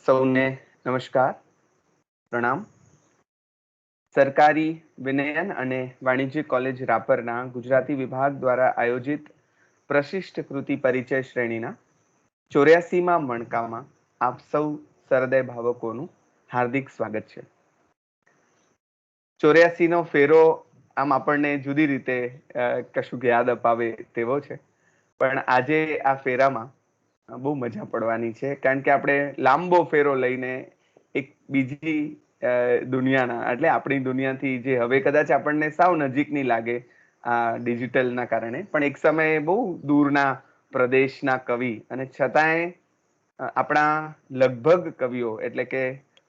સૌને નમસ્કાર, પ્રણામ. સરકારી વિનયન અને વાણિજ્ય કોલેજ રાપરના ગુજરાતી વિભાગ દ્વારા આયોજિત પ્રશિષ્ટ કૃતિ પરિચય શ્રેણીના 84માં મણકામાં આપ સૌ સરહૃદય ભાવકોનું હાર્દિક સ્વાગત છે. 84નો ફેરો આમ આપણને જુદી રીતે કશુંક યાદ અપાવે તેવો છે, પણ આજે આ ફેરામાં બહુ મજા પડવાની છે, કારણ કે આપણે લાંબો ફેરો લઈને એક બીજી દુનિયાના, એટલે આપણી દુનિયાથી જે હવે કદાચ આપણને સાવ નજીકની લાગે આ ડિજિટલના કારણે, પણ એક સમયે બહુ દૂરના પ્રદેશના કવિ અને છતાંય આપણા લગભગ કવિઓ, એટલે કે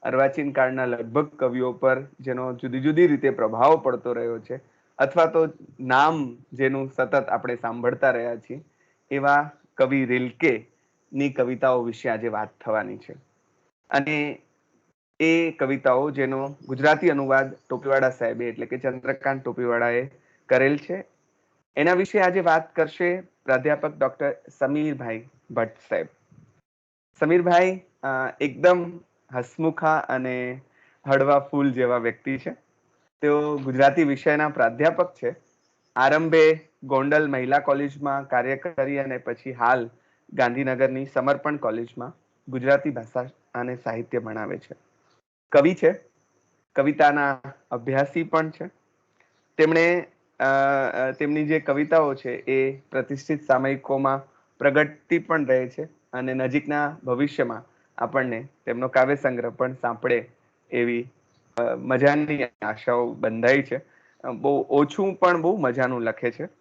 અર્વાચીન કાળના લગભગ કવિઓ પર જેનો જુદી જુદી રીતે પ્રભાવ પડતો રહ્યો છે, અથવા તો નામ જેનું સતત આપણે સાંભળતા રહ્યા છીએ, એવા કવિ રિલ્કે ની કવિતાઓ વિશે આજે વાત થવાની છે. અને એ કવિતાઓ જેનો ગુજરાતી અનુવાદ ટોપીવાળા સાહેબે, એટલે કે ચંદ્રકાંત ટોપીવાળાએ કરેલ છે, એના વિશે આજે વાત કરશે પ્રાધ્યાપક ડોક્ટર સમીરભાઈ ભટ્ટ સાહેબ. સમીરભાઈ એકદમ હસમુખા અને હળવા ફૂલ જેવા વ્યક્તિ છે. તેઓ ગુજરાતી વિષયના પ્રાધ્યાપક છે. આરંભે ગોંડલ મહિલા કોલેજમાં કાર્ય કરી અને પછી હાલ ગાંધીનગરની સમર્પણ કોલેજમાં ગુજરાતી ભાષા અને સાહિત્ય ભણાવે છે. કવિ છે, કવિતાના અભ્યાસી પણ છે. તેમણે તેમની જે કવિતાઓ છે એ પ્રતિષ્ઠિત સામયિકોમાં પ્રગટતી પણ રહે છે, અને નજીકના ભવિષ્યમાં આપણને તેમનો કાવ્ય સંગ્રહ પણ સાંપડે એવી મજાની આશાઓ બંધાઈ છે. બહુ ઓછું પણ બહુ મજાનું લખે છે.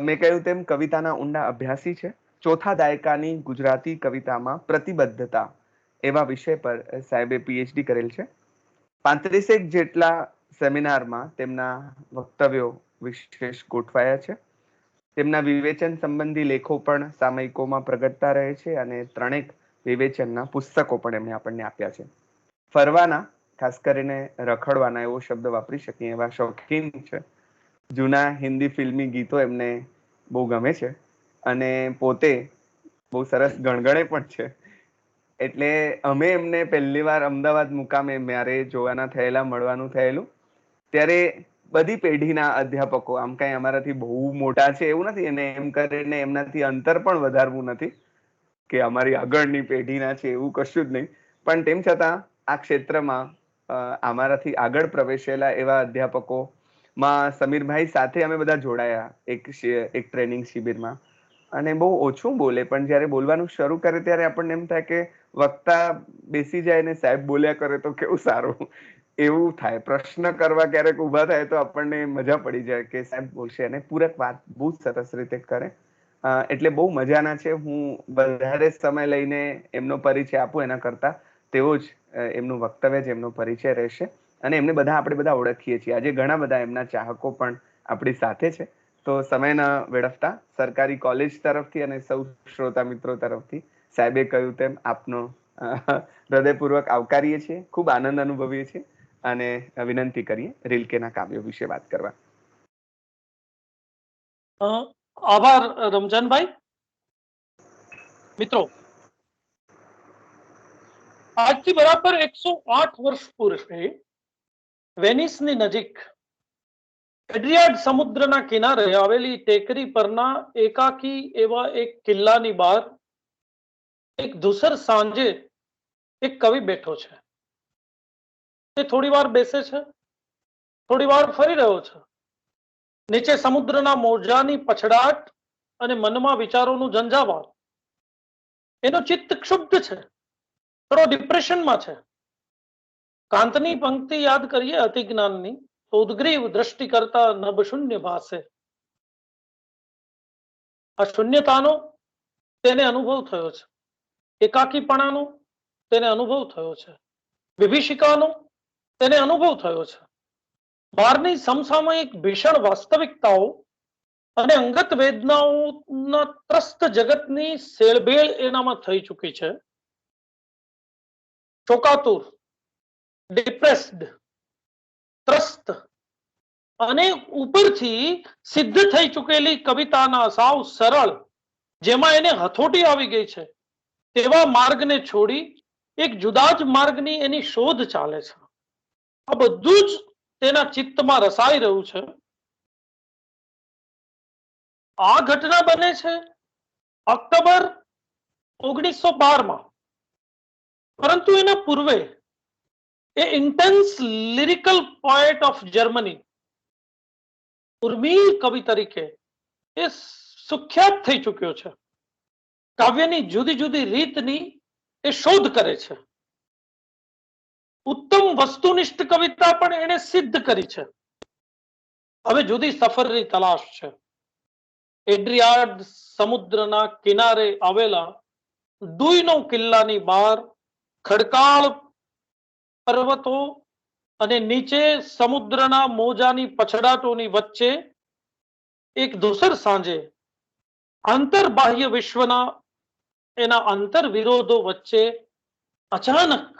મેં કહ્યું તેમ કવિતાના ઊંડા અભ્યાસી છે. ચોથા દાયકાની ગુજરાતી કવિતામાં પ્રતિબદ્ધતા એવા વિષય પર સાહેબે પીએચડી કરેલ છે. 35 જેટલા સેમિનારમાં તેમના વક્તવ્યો વિશેષ ગોઠવાયા છે. તેમના વિવેચન સંબંધી લેખો પણ સામયિકોમાં પ્રગટતા રહે છે, અને 3 વિવેચનના પુસ્તકો પણ એમણે આપણને આપ્યા છે. ફરવાના, ખાસ કરીને રખડવાના એવો શબ્દ વાપરી શકીએ એવા શોખીન છે. જૂના હિન્દી ફિલ્મી ગીતો એમને બહુ ગમે છે, અને પોતે બહુ સરસ ગણગણે પણ છે. એટલે અમે એમને પહેલી વાર અમદાવાદ મુકામે મારે જોવાના થયેલા, મળવાનું થયેલું, ત્યારે બધી પેઢીના અધ્યાપકો, આમ કઈ અમારાથી બહુ મોટા છે એવું નથી, અને એમ કરીને એમનાથી અંતર પણ વધારવું નથી કે અમારી આગળની પેઢીના છે એવું કશું જ નહીં, પણ તેમ છતાં આ ક્ષેત્રમાં અમારાથી આગળ પ્રવેશેલા એવા અધ્યાપકો માં સમીરભાઈ સાથે અમે બધા જોડાયા એક ટ્રેનિંગ શિબિરમાં. અને બહુ ઓછું બોલે, પણ જયારે બોલવાનું શરૂ કરે ત્યારે આપણને એમ થાય કે વક્તા બેસી જાય ને સાહેબ બોલ્યા કરે તો કેવું સારું એવું થાય. પ્રશ્ન કરવા ક્યારેક ઉભા થાય તો આપણને મજા પડી જાય કે સાહેબ બોલશે, અને પૂરક વાત બહુ સરસ રીતે કરે. એટલે બહુ મજાના છે. હું વધારે સમય લઈને એમનો પરિચય આપું એના કરતા તેવો જ એમનું વક્તવ્ય જ એમનો પરિચય રહેશે. અને એમને આપણે બધા ઓળખીએ છીએ. આજે ઘણા બધા એમના ચાહકો પણ આપણી સાથે છે. તો સમય ન વેડફતા સરકારી કોલેજ તરફથી અને સૌ શ્રોતા મિત્રો તરફથી સાહેબે કહ્યું તેમ આપનો હૃદયપૂર્વક આવકારીએ છીએ, ખૂબ આનંદ અનુભવીએ છીએ, અને વિનંતી કરીએ રિલ્કેના કાવ્યો વિશે વાત કરવા. આભાર રમજાનભાઈ. મિત્રો, આજથી બરાબર 108 વર્ષ પૂર્વે વેનિસની નજીક એડ્રિયાડ સમુદ્રના કિનારે આવેલી ટેકરી પરના એકાકી એવા એક કિલ્લાની બહાર એક ધૂસર સાંજે એક કવિ બેઠો છે. તે થોડી વાર બેસે છે, થોડી વાર ફરી રહ્યો છે. નીચે સમુદ્રના મોજાની પછડાટ અને મનમાં વિચારોનું ઝંઝાવાત. એનો ચિત્ત ક્ષુબ્ધ છે, થોડો ડિપ્રેશનમાં છે. કાંતની પંક્તિ યાદ કરીએ અતિ જ્ઞાનની, તો ઉદ્ગ્રીવ દ્રષ્ટિ કરતા નભ શૂન્ય ભાસે. આ શૂન્યતાનો તેને અનુભવ થયો છે. એકાકીપણાનો તેને અનુભવ થયો છે. વિભીષિકાનો તેને અનુભવ થયો છે. બહારની સમસામયિક ભીષણ વાસ્તવિકતાઓ અને અંગત વેદનાઓના ત્રસ્ત જગતની સેળભેળ એનામાં થઈ ચૂકી છે. શોકાતુર, ડિપ્રેસ્ડ, ત્રસ્ત અને ઉપરથી સિદ્ધ થઈ ચૂકેલી કવિતાના સાવ સરળ, જેમાં એને હથોટી આવી ગઈ છે, તેવા માર્ગને છોડી એક જુદા જ માર્ગની એની શોધ ચાલે છે. આ બધું જ તેના ચિત્તમાં રસાઈ રહ્યું છે. આ ઘટના બને છે ઓક્ટોબર 1912 પરંતુ એના પૂર્વે એ intense lyrical poet of Germany, ઉર્મિલ કવિ તરીકે એ સુખ્યાત થઈ ચૂક્યો છે. કાવ્યની જુદી જુદી રીતની એ શોધ કરે છે. ઉત્તમ વસ્તુનિષ્ઠ કવિતા પણ એને સિદ્ધ કરી છે. હવે જુદી સફરની તલાશ છે. એડ્રિયાડ સમુદ્રના કિનારે આવેલા દુઈનો કિલ્લાની બહાર ખડકાળ પર્વતો અને નીચે સમુદ્રના મોજાની પછડાટોની વચ્ચે એક ધૂસર સાંજે આંતરબાહ્ય વિશ્વના એના આંતર વિરોધો વચ્ચે અચાનક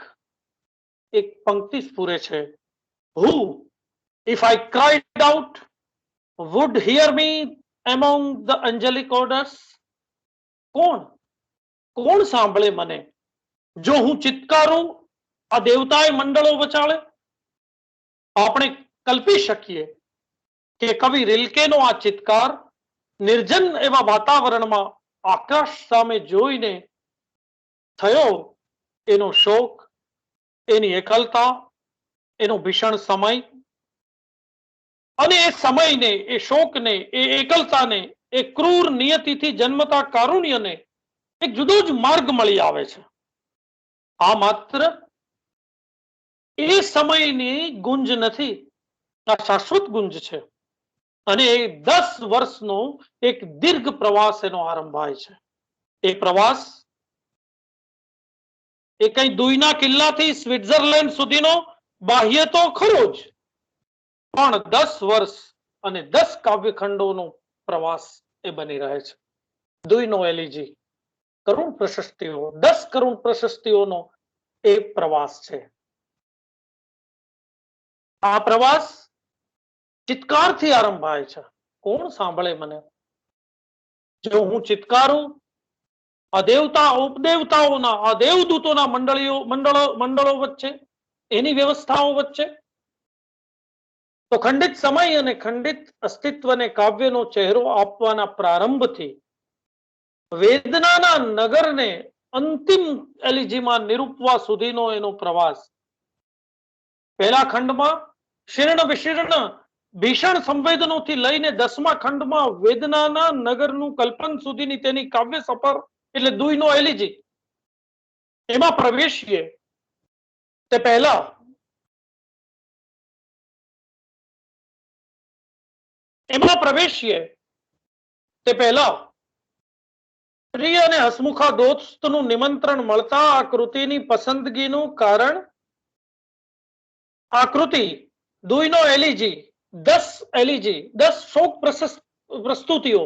એક પંક્તિ સ્ફુરે છે. Who if I cried out would hear me among the angelic orders. કોણ સાંભળે મને જો હું ચિત્કારું આ દેવતાએ મંડળો વચાળે? આપણે કલ્પી શકીએ કે કવિ રિલ્કેનો આ ચિત્કાર નિર્જન એવા વાતાવરણમાં આકાશ સામે જોઈને થયો. એનો શોક, એની એકલતા, એનો ભીષણ સમય, અને એ સમયને, એ શોકને, એ એકલતાને, એ ક્રૂર નિયતિથી જન્મતા કારુણ્યને એક જુદો જ માર્ગ મળી આવે છે. આ માત્ર એ સમયની ગુંજ નથી, આ શાશ્વત ગુંજ છે. અને એ 10 વર્ષનો એક દીર્ઘ પ્રવાસ એનો આરંભાય છે. એ પ્રવાસ એ કઈ દુઈના કિલ્લાથી સ્વિટ્ઝરલેન્ડ સુધીનો બાહ્ય તો ખરો જ, પણ 10 વર્ષ અને 10 કાવ્યખંડોનો પ્રવાસ એ બની રહે છે. દુઈનો એલિજી, કરુણ પ્રશસ્તિઓ, 10 કરુણ પ્રશસ્તિઓનો એ પ્રવાસ છે. આ પ્રવાસ ચિત્કારથી આરંભાય છે. કોણ સાંભળે મને જો હું ચિત્કારું આ દેવતા ઉપદેવતાઓના, આ દેવદૂતોના મંડળો વચ્ચે, એની વ્યવસ્થાઓ વચ્ચે? તો ખંડિત સમય અને ખંડિત અસ્તિત્વને કાવ્યનો ચહેરો આપવાના પ્રારંભથી વેદનાના નગરને અંતિમ એલિજીમાં નિરૂપવા સુધીનો એનો પ્રવાસ. પહેલા ખંડમાં શીર્ણ વિશીર્ણ ભીષણ સંવેદનોથી લઈને 10મા ખંડમાં વેદનાના નગરનું કલ્પન સુધીની તેની કાવ્ય સફર એટલે દુઈનો એલિજી. એમાં પ્રવેશીએ તે પહેલા પ્રિય અને હસમુખા દોસ્તનું નિમંત્રણ મળતા આ કૃતિની પસંદગીનું કારણ આ કૃતિ દુઈનો એલિજી, 10 શોક પ્રસ્તુતિઓ,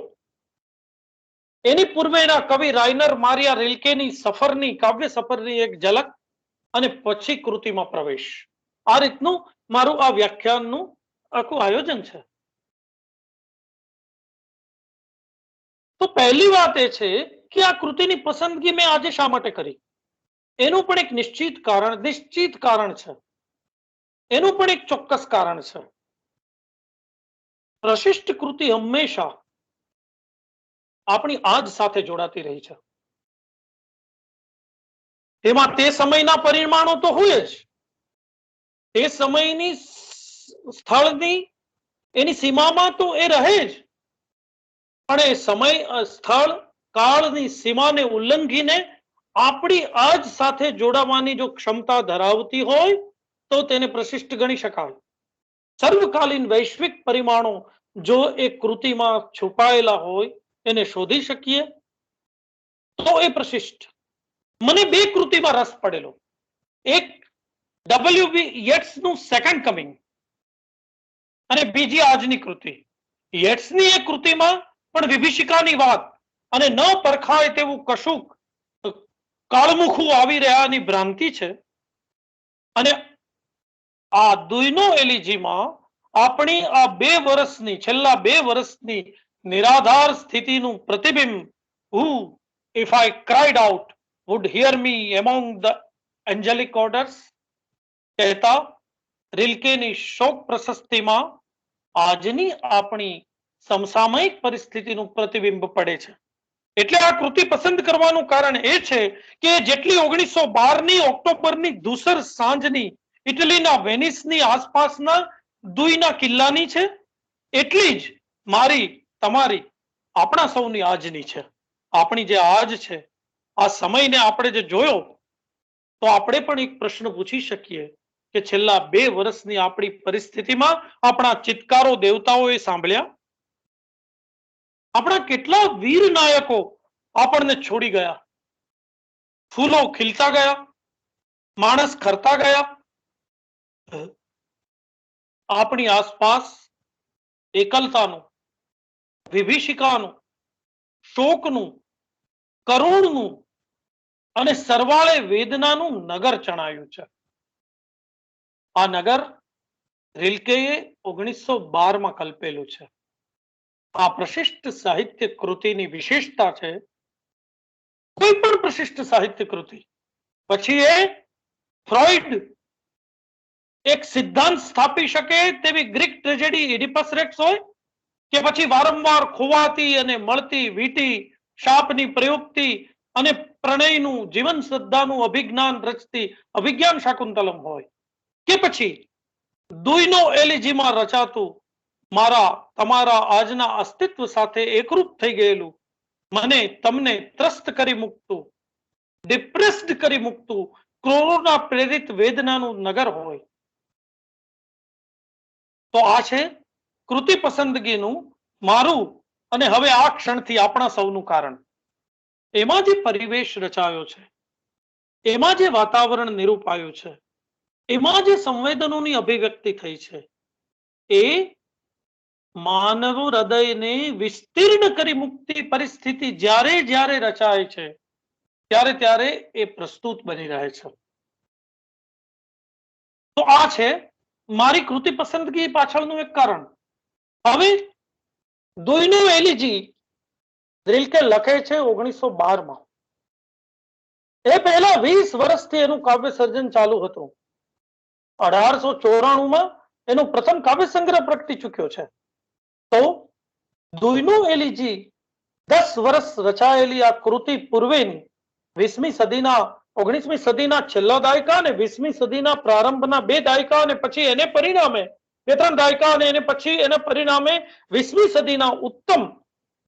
એની પૂર્વેના કવિ રાઇનર મારિયા રિલ્કેની સફરની, કાવ્ય સફરની એક ઝલક, અને પછી કૃતિમાં પ્રવેશ. આ રીતનું મારું આ વ્યાખ્યાનનું આખું આયોજન છે. તો પહેલી વાત એ છે કે આ કૃતિની પસંદગી મેં આજે શા માટે કરી, એનું પણ એક નિશ્ચિત કારણ છે. એનું પણ એક ચોક્કસ કારણ છે. પ્રશિષ્ટ કૃતિ હંમેશા આપણી આજ સાથે જોડાતી રહી છે. એમાં તે સમયના પરિમાણો તો હોય જ, તે સમયની સ્થળની એની સીમામાં તો એ રહે જ, પણ એ સમય, સ્થળ, કાળની સીમાને ઉલ્લંઘીને આપણી આજ સાથે જોડાવાની જો ક્ષમતા ધરાવતી હોય તો તેને પ્રશિષ્ટ ગણી શકાય. સર્વકાલીન વૈશ્વિક પરિમાણો જો એ કૃતિમાં છુપાયેલા હોય, એને શોધી શકીએ તો એ પ્રશિષ્ટ. મને 2 કૃતિમાં રસ પડેલો. એક W.B. યેટ્સનું સેકન્ડ કમિંગ અને બીજી આજની કૃતિ. યેટ્સની એ કૃતિમાં પણ વિભીષિકાની વાત અને ન પરખાય તેવું કશુંક કાળમુખું આવી રહ્યાની ભ્રાંતિ છે, અને આ દુઈનો એલિજીમાં આપણી આ 2 વર્ષની, છેલ્લા 2 વર્ષની નિરાધાર સ્થિતિનું પ્રતિબિંબ. Who if I cried out would hear me among the angelic orders કહેતા રિલ્કેની શોક પ્રશસ્તિમાં આજની આપણી સમસામયિક પરિસ્થિતિનું પ્રતિબિંબ પડે છે. એટલે આ કૃતિ પસંદ કરવાનું કારણ એ છે કે જેટલી 1912ની ઓક્ટોબરની ધૂસર સાંજની ઇટલીના વેનિસની આસપાસના દુઈના કિલ્લાની છે, એટલી જ મારી, તમારી, આપણા સૌની આજની છે. આપણી જે આજ છે, આ સમયને આપણે જે જોયો, તો આપણે પણ એક પ્રશ્ન પૂછી શકીએ કે છેલ્લા 2 વર્ષની આપણી પરિસ્થિતિમાં આપણા ચિત્કારો દેવતાઓએ સાંભળ્યા? આપણા કેટલા વીર નાયકો આપણને છોડી ગયા? ફૂલો ખીલતા ગયા, માણસ ખરતા ગયા. આપણી આસપાસ એકલતાનું, વિભીષિકાનું, શોકનું, કરુણનું અને સરવાળે વેદનાનું નગર ચણાયું છે. આ નગર રિલ્કેએ 1912માં કલ્પેલું છે. આ પ્રશિષ્ટ સાહિત્ય કૃતિની વિશેષતા છે, કોઈ પણ પ્રશિષ્ટ સાહિત્ય કૃતિ પછી એ ફ્રોઈડ એક સિદ્ધાંત સ્થાપી શકે તેવી ગ્રીક ટ્રેજેડી ઇડિપસ રેક્સ હોય, કે પછી વારંવાર ખોવાતી અને મળતી વીંટી, શાપની પ્રયુક્તિ અને પ્રણયનું, જીવન શ્રદ્ધાનું અભિજ્ઞાન રચતી અભિજ્ઞાન શાકુંતલમ હોય, કે પછી દુઈનો એલિજીમાં રચાતું મારા તમારા આજના અસ્તિત્વ સાથે એકરૂપ થઈ ગયેલું, મને તમને ત્રસ્ત કરી મૂકતું, ડિપ્રેસ્ડ કરી મૂકતું કોરોના પ્રેરિત વેદનાનું નગર હોય. તો આ છે કૃતિ પસંદગીનું મારું અને હવે આ ક્ષણથી આપણા સૌનું કારણ. એમાં જે પરિવેશ રચાયો છે, એમાં જે વાતાવરણ નિરૂપાયું છે, એમાં જે સંવેદનોની અભિવ્યક્તિ થઈ છે, એ માનવ હૃદયને વિસ્તીર્ણ કરી મુક્તિ પરિસ્થિતિ જ્યારે જ્યારે રચાય છે, ત્યારે ત્યારે એ પ્રસ્તુત બની રહે છે. તો આ છે મારી કૃતિ પસંદગી પાછળનું એક કારણ. હવે દુઈનો એલિજી રિલ્કે લખે છે 1912માં. એ પહેલા 20 વર્ષથી એનું કાવ્ય સર્જન ચાલુ હતું. 1894માં એનો પ્રથમ કાવ્ય સંગ્રહ પ્રગટી ચૂક્યો છે. તો દુઈનો એલિજી 10 વર્ષ રચાયેલી આ કૃતિ પૂર્વેની 20મી સદીના 19મી સદીના છેલ્લા દાયકા અને 20મી સદીના પ્રારંભના 2 દાયકા અને પછી એને પરિણામે 2-3 દાયકા અને એને પછી એના પરિણામે 20મી સદીના ઉત્તમ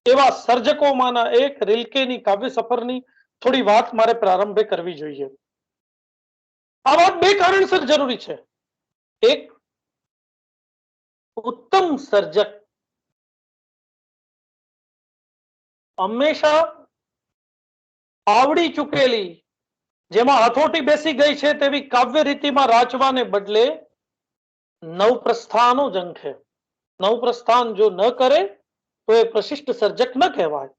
એવા સર્જકોમાંના એક રિલ્કેની કાવ્ય સફરની થોડી વાત મારે પ્રારંભે કરવી જોઈએ. આ વાત 2 કારણસર જરૂરી છે. એક, ઉત્તમ સર્જક હંમેશા આવડી ચૂકેલી, જેમાં હથોટી બેસી ગઈ છે તેવી કાવ્ય રીતિમાં રાચવાને બદલે નવપ્રસ્થાનો ઝંખે. નવપ્રસ્થાન જો ન કરે તો એ પ્રશિષ્ટ સર્જક ન કહેવાય.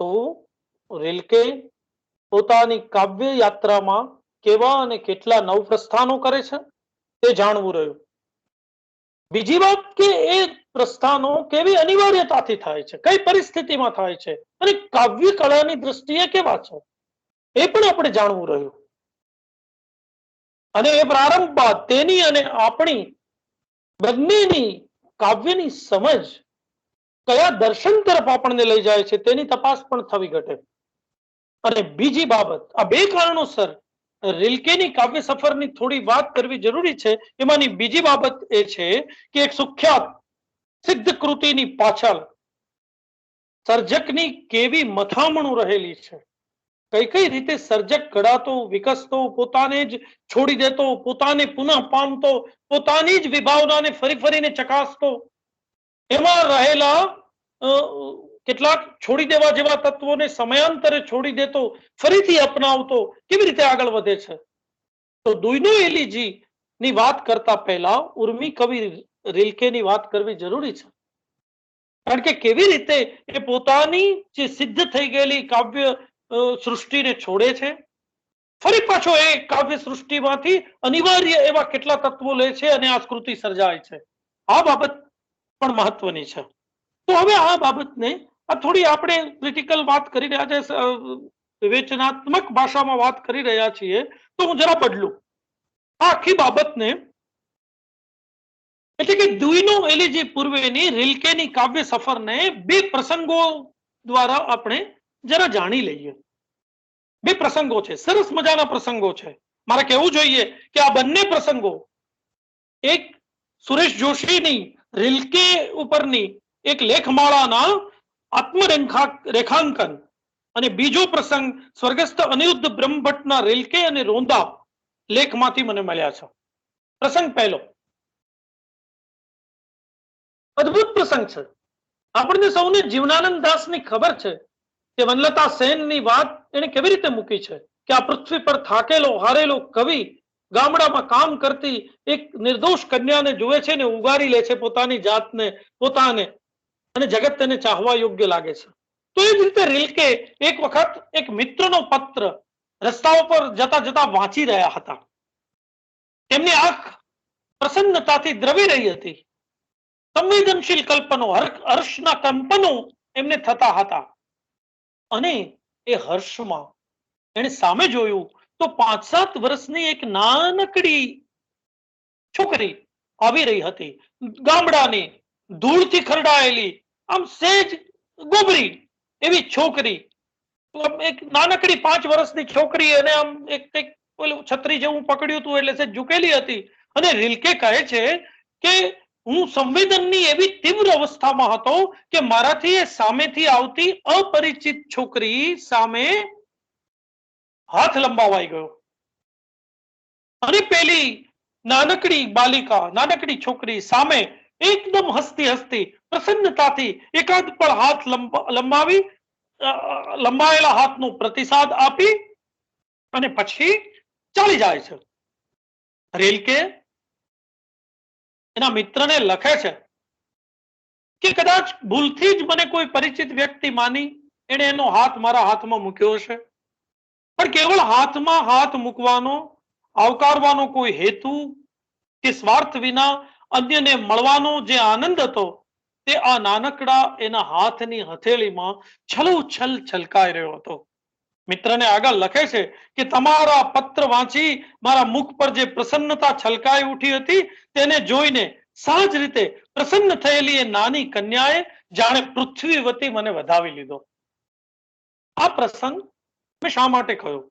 તો રિલ્કે પોતાની કાવ્ય યાત્રામાં કેવા અને કેટલા નવપ્રસ્થાનો કરે છે તે જાણવું રહ્યું. બીજી વાત કે એ પ્રસ્થાનો કેવી અનિવાર્યતાથી થાય છે, કઈ પરિસ્થિતિમાં થાય છે અને કાવ્ય કળાની દ્રષ્ટિએ કેવા છે એ પણ આપણે જાણવું રહ્યું. અને એ પ્રારંભ બાદ તેની અને આપણી બંનેની કાવ્યની સમજ કયા દર્શન તરફ આપણને લઈ જાય છે તેની તપાસ પણ થવી ઘટે. અને બીજી બાબત, આ 2 કારણોસર રિલ્કેની કાવ્ય સફરની થોડી વાત કરવી જરૂરી છે. એમાંની બીજી બાબત એ છે કે એક સુખ્યાત સિદ્ધ કૃતિની પાછળ સર્જકની કેવી મથામણો રહેલી છે, કઈ કઈ રીતે સર્જક ઘડાતો, વિકસતો, પોતાને જ છોડી દેતો, પોતાને પુનઃ પામતો, પોતાની જ વિભાવનાને ફરી ફરીને ચકાસતો, એમાં રહેલા કેટલાક છોડી દેવા જેવા તત્વોને સમયાંતરે છોડી દેતો, ફરીથી અપનાવતો, કેવી રીતે આગળ વધે છે. તો દુઈનો એલિજી ની વાત કરતા પહેલા ઉર્મી કવિ રિલ્કેની વાત કરવી જરૂરી છે. કારણ કે કેવી રીતે એ પોતાની જે સિદ્ધ થઈ ગયેલી કાવ્ય સૃષ્ટિને છોડે છે, ફરી પાછો એ કાવ્ય સૃષ્ટિમાંથી અનિવાર્ય એવા કેટલા તત્વો લે છે અને આ કૃતિ સર્જાય છે. આ બાબત પણ મહત્વની છે. તો હવે આ બાબતને થોડી આપણે ક્રિટિકલ વાત કરી રહ્યા છે વિવેચનાત્મક ભાષામાં વાત કરી રહ્યા છીએ તો હું જરા બદલું આ આખી બાબતને, એટલે કે દુઈનો એલિજી પૂર્વેની રિલ્કેની કાવ્ય સફરને બે પ્રસંગો દ્વારા આપણે જરા જાણી લઈએ. બે પ્રસંગો છે, સરસ મજાના પ્રસંગો છે. મારે કહેવું જોઈએ કે આ બંને પ્રસંગો, એક સુરેશ જોશીની રિલ્કે ઉપરની એક લેખમાળાના આત્મરેખાંકન અને બીજો પ્રસંગ સ્વર્ગસ્થ અનિરુદ્ધ બ્રહ્મભટ્ટના રિલ્કે અને રોંદા લેખમાંથી મને મળ્યા છે. પ્રસંગ પહેલો અદ્ભુત પ્રસંગ છે. આપણને સૌને જીવનાનંદ દાસની ખબર છે કે વનલતા સેનની વાત એને કેવી રીતે મૂકી છે કે આ પૃથ્વી પર થાકેલો હારેલો કવિ ગામડામાં કામ કરતી એક નિર્દોષ કન્યાને જુએ છે ને ઉગારી લે છે પોતાની જાતને, પોતાને, અને જગત તેને ચાહવા યોગ્ય લાગે છે. તો એ જ રીતે રિલ્કે એક વખત એક મિત્રનો પત્ર રસ્તાઓ પર જતા જતા વાંચી રહ્યા હતા. તેમની આંખ પ્રસન્નતાથી દ્રવી રહી હતી. સંવેદનશીલ કલ્પનો, હર્ષના કંપનો એમને થતા હતા. અને એ હર્ષમાં એને સામે જોયું તો 5-7 વર્ષની એક નાનકડી છોકરી આવી રહી હતી. ગામડાની ધૂળથી ખરડાયેલી, આમ સેજ ગોબરી એવી છોકરી, એક નાનકડી 5 વર્ષની છોકરી, અને આમ એક પેલું છત્રી જેવું પકડ્યું હતું એટલે સેજ ઝૂકેલી હતી. અને રિલ્કે કહે છે કે હું સંવેદનની એવી તીવ્ર અવસ્થામાં હતો કે મારાથી એ સામેથી આવતી અપરિચિત છોકરી સામે હાથ લંબાવાઈ ગયો અને પેલી નાનકડી બાલિકા, નાનકડી છોકરી સામે એકદમ હસતી હસતી પ્રસન્નતાથી એકાદ પણ હાથ લંબાયેલા હાથનો પ્રતિસાદ આપી અને પછી ચાલી જાય છે. રિલ્કે એના મિત્રને લખે છે કે કદાચ ભૂલથી જ મને કોઈ પરિચિત વ્યક્તિ માની એને એનો હાથ મારા હાથમાં મૂક્યો છે, પણ કેવળ હાથમાં હાથ મૂકવાનો, આવકારવાનો કોઈ હેતુ કે સ્વાર્થ વિના અન્યને મળવાનો જે આનંદ હતો તે આ નાનકડા એના હાથની હથેળીમાં છલોછલ છલકાઈ રહ્યો હતો. મિત્રને આગળ લખે છે કે તમારા પત્ર વાંચી મારા મુખ પર જે પ્રસન્નતા છલકાઈ ઉઠી હતી તેને જોઈને સહજ રીતે પ્રસન્ન થયેલી એ નાની કન્યાએ જાણે પૃથ્વી વતી મને વધાવી લીધો. આ પ્રસંગ મેં શા માટે કહ્યું?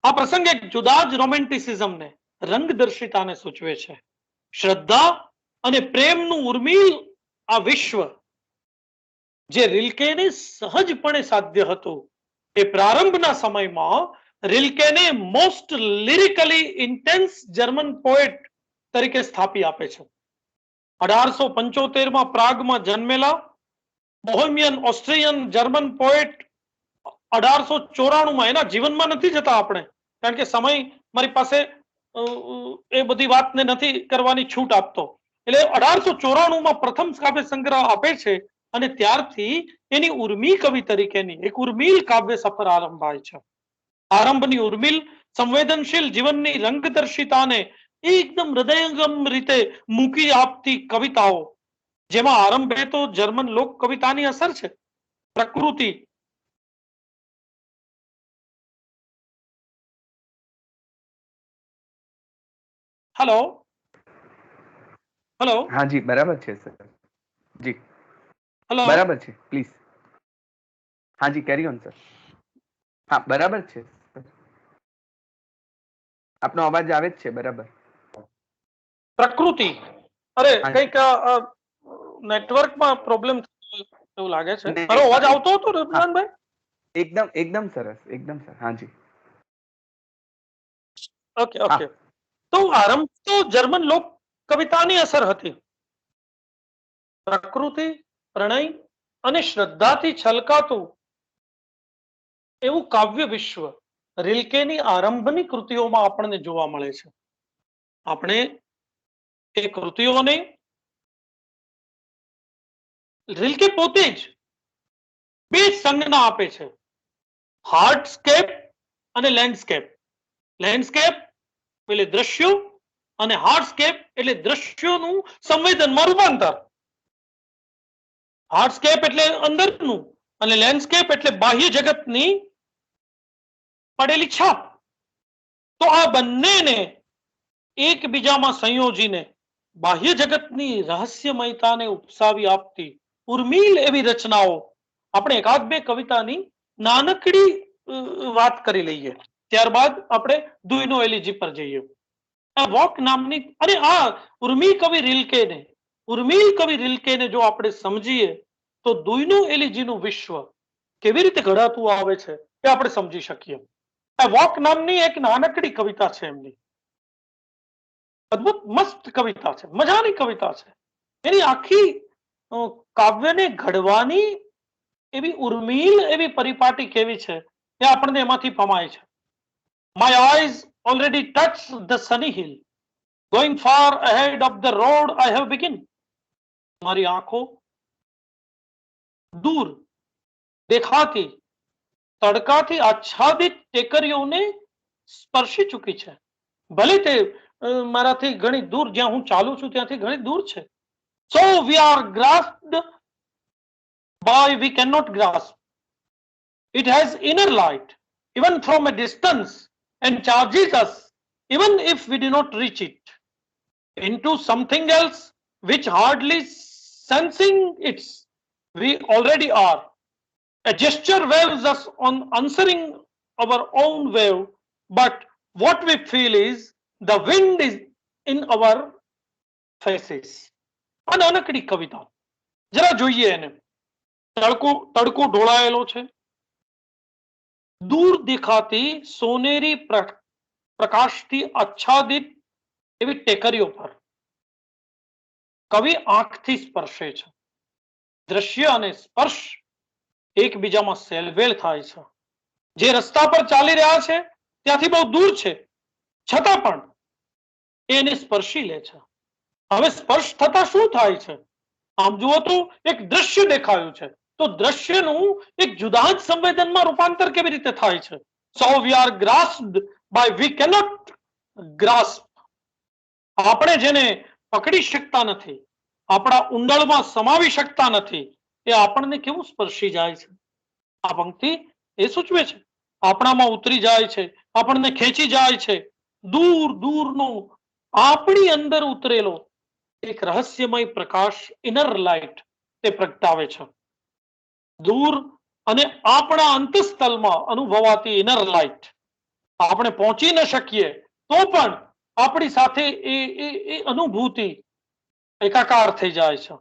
આ પ્રસંગ એક જુદા જ રોમેન્ટિસિઝમને, રંગદર્શિતાને સૂચવે છે. શ્રદ્ધા અને પ્રેમનું ઉર્મિલ આ વિશ્વ જે રિલ્કેને સહજપણે સાધ્ય હતું એ પ્રારંભના સમયમાં રિલ્કેને મોસ્ટ લિરિકલી ઇન્ટેન્સ જર્મન પોએટ તરીકે સ્થાપી આપે છે. 1875 પ્રાગમાં જન્મેલા બોહેમિયન ઓસ્ટ્રિયન જર્મન પોએટ 1894 એના જીવનમાં નથી જતા આપણે, કારણ કે સમય મારી પાસે એ બધી વાતને નથી કરવાની છૂટ આપતો. એટલે 1894 પ્રથમ કાવ્ય સંગ્રહ આપે છે અને ત્યારથી એની ઉર્મી કવિ તરીકેની એક ઉર્મિલ કાવ્ય સફર આરંભાય છે. આરંભની ઉર્મિલ સંવેદનશીલ જીવનની રંગદર્શિતાને એકદમ હૃદયંગમ રીતે મૂકી આપતી કવિતાઓ, જેમાં આરંભે તો જર્મન લોક કવિતાની અસર છે. પ્રકૃતિ, હેલો હેલો હા જી, બરાબર છે સર. જી હેલો બરાબર છે, પ્લીઝ. હા જી, કેરી ઓન સર. હા બરાબર છે, આપનો અવાજ આવે જ છે. બરાબર. પ્રકૃતિ, અરે કઈક નેટવર્કમાં પ્રોબ્લેમ એવું લાગે છે. મારો અવાજ આવતો હતો રઘુનાથભાઈ? એકદમ એકદમ સરસ, એકદમ સરસ. હા જી. Okay okay. તો આરંભ તો જર્મન લોક કવિતાની અસર હતી. પ્રકૃતિ, પ્રણય અને શ્રદ્ધાથી છલકાતું એવું કાવ્ય વિશ્વ રિલ્કેની આરંભની કૃતિઓમાં આપણને જોવા મળે છે. આપણે એ કૃતિઓને રિલ્કે પોતે જ બે સંજ્ઞા આપે છે, હાર્ડસ્કેપ અને લેન્ડસ્કેપ. લેન્ડસ્કેપ એટલે દ્રશ્યો અને હાર્ડસ્કેપ એટલે દ્રશ્યોનું સંવેદનમાં રૂપાંતર. હાર્ડસ્કેપ એટલે અંદરનું અને લેન્ડસ્કેપ એટલે બાહ્ય જગતની પડેલી છાપ. તો આ બંનેને એકબીજામાં સંયોજીને બાહ્ય જગતની રહસ્યમયતાને ઉપસાવી આપતી ઉર્મિલ એવી રચનાઓ, આપણે એકાદ બે કવિતાની નાનકડી વાત કરી લઈએ, ત્યારબાદ આપણે દુઈનો એલિજી પર જઈએ. આ વોક નામની, અને આ ઉર્મિલ કવિ રિલ્કેને જો આપણે સમજીએ તો દુઈનું એલિજીનું વિશ્વ કેવી રીતે ઘડાતું આવે છે એ આપણે સમજી શકીએ. આ વોક નામની એક નાનકડી કવિતા છે એમની, અદ્ભુત મસ્ત કવિતા છે, મજાની કવિતા છે. એની આખી કાવ્યને ઘડવાની એવી ઉર્મિલ એવી પરિપાટી કેવી છે એ આપણને એમાંથી પમાય છે. My eyes already touch the Sunny hill, going far ahead of the road I have begin. મારી આંખો દૂર દેખાતી તડકાથી આચ્છાદિત ટેકરીઓને સ્પર્શી ચૂકી છે. ભલે તે મારાથી ઘણી દૂર, જ્યાં હું ચાલું છું ત્યાંથી ઘણી દૂર છે. So we are grasped by we cannot grasp. It has inner light even from a distance and charges us even if we do not reach it into something else which hardly sensing its we already are. A gesture waves us on answering our own wave, but what we feel is the wind is in our faces. આ નાનકડી કવિતા જરા જોઈએ એને. તડકો ઢોળાયેલો છે, દૂર દેખાતી સોનેરી પ્રકાશથી આચ્છાદિત એવી ટેકરીઓ પર કવિ આંખથી સ્પર્શે છે. દ્રશ્ય અને સ્પર્શ એકબીજામાં સેલવેલ થાય છે. જે રસ્તા પર ચાલી રહ્યા છે ત્યાંથી બહુ દૂર છે, છતાં પણ એને સ્પર્શી લે છે. હવે સ્પર્શ થતા શું થાય છે? આમ જુઓ તો એક દ્રશ્ય દેખાયું છે, તો દ્રશ્યનું એક જુદા જ સંવેદનમાં રૂપાંતર કેવી રીતે થાય છે? So we are grasped by we cannot grasp. આપણે જેને પકડી શકતા નથી, આપણા ઊંડાણમાં સમાવી શકતા નથી, એ આપણને કેવું સ્પર્શી જાય છે? આ પંક્તિ એ સૂચવે છે, આપણામાં ઉતરી જાય છે, આપણને ખેંચી જાય છે. દૂર દૂરનો આપણી અંદર ઉતરેલો એક રહસ્યમય પ્રકાશ, ઇનર લાઇટ, તે પ્રગટાવે છે. દૂર અને આપણા અંતઃસ્થલમાં અનુભવાતી ઇનર લાઇટ આપણે પહોંચી ન શકીએ તો પણ આપણી સાથે એ અનુભૂતિ એકાકાર થઈ જાય છે.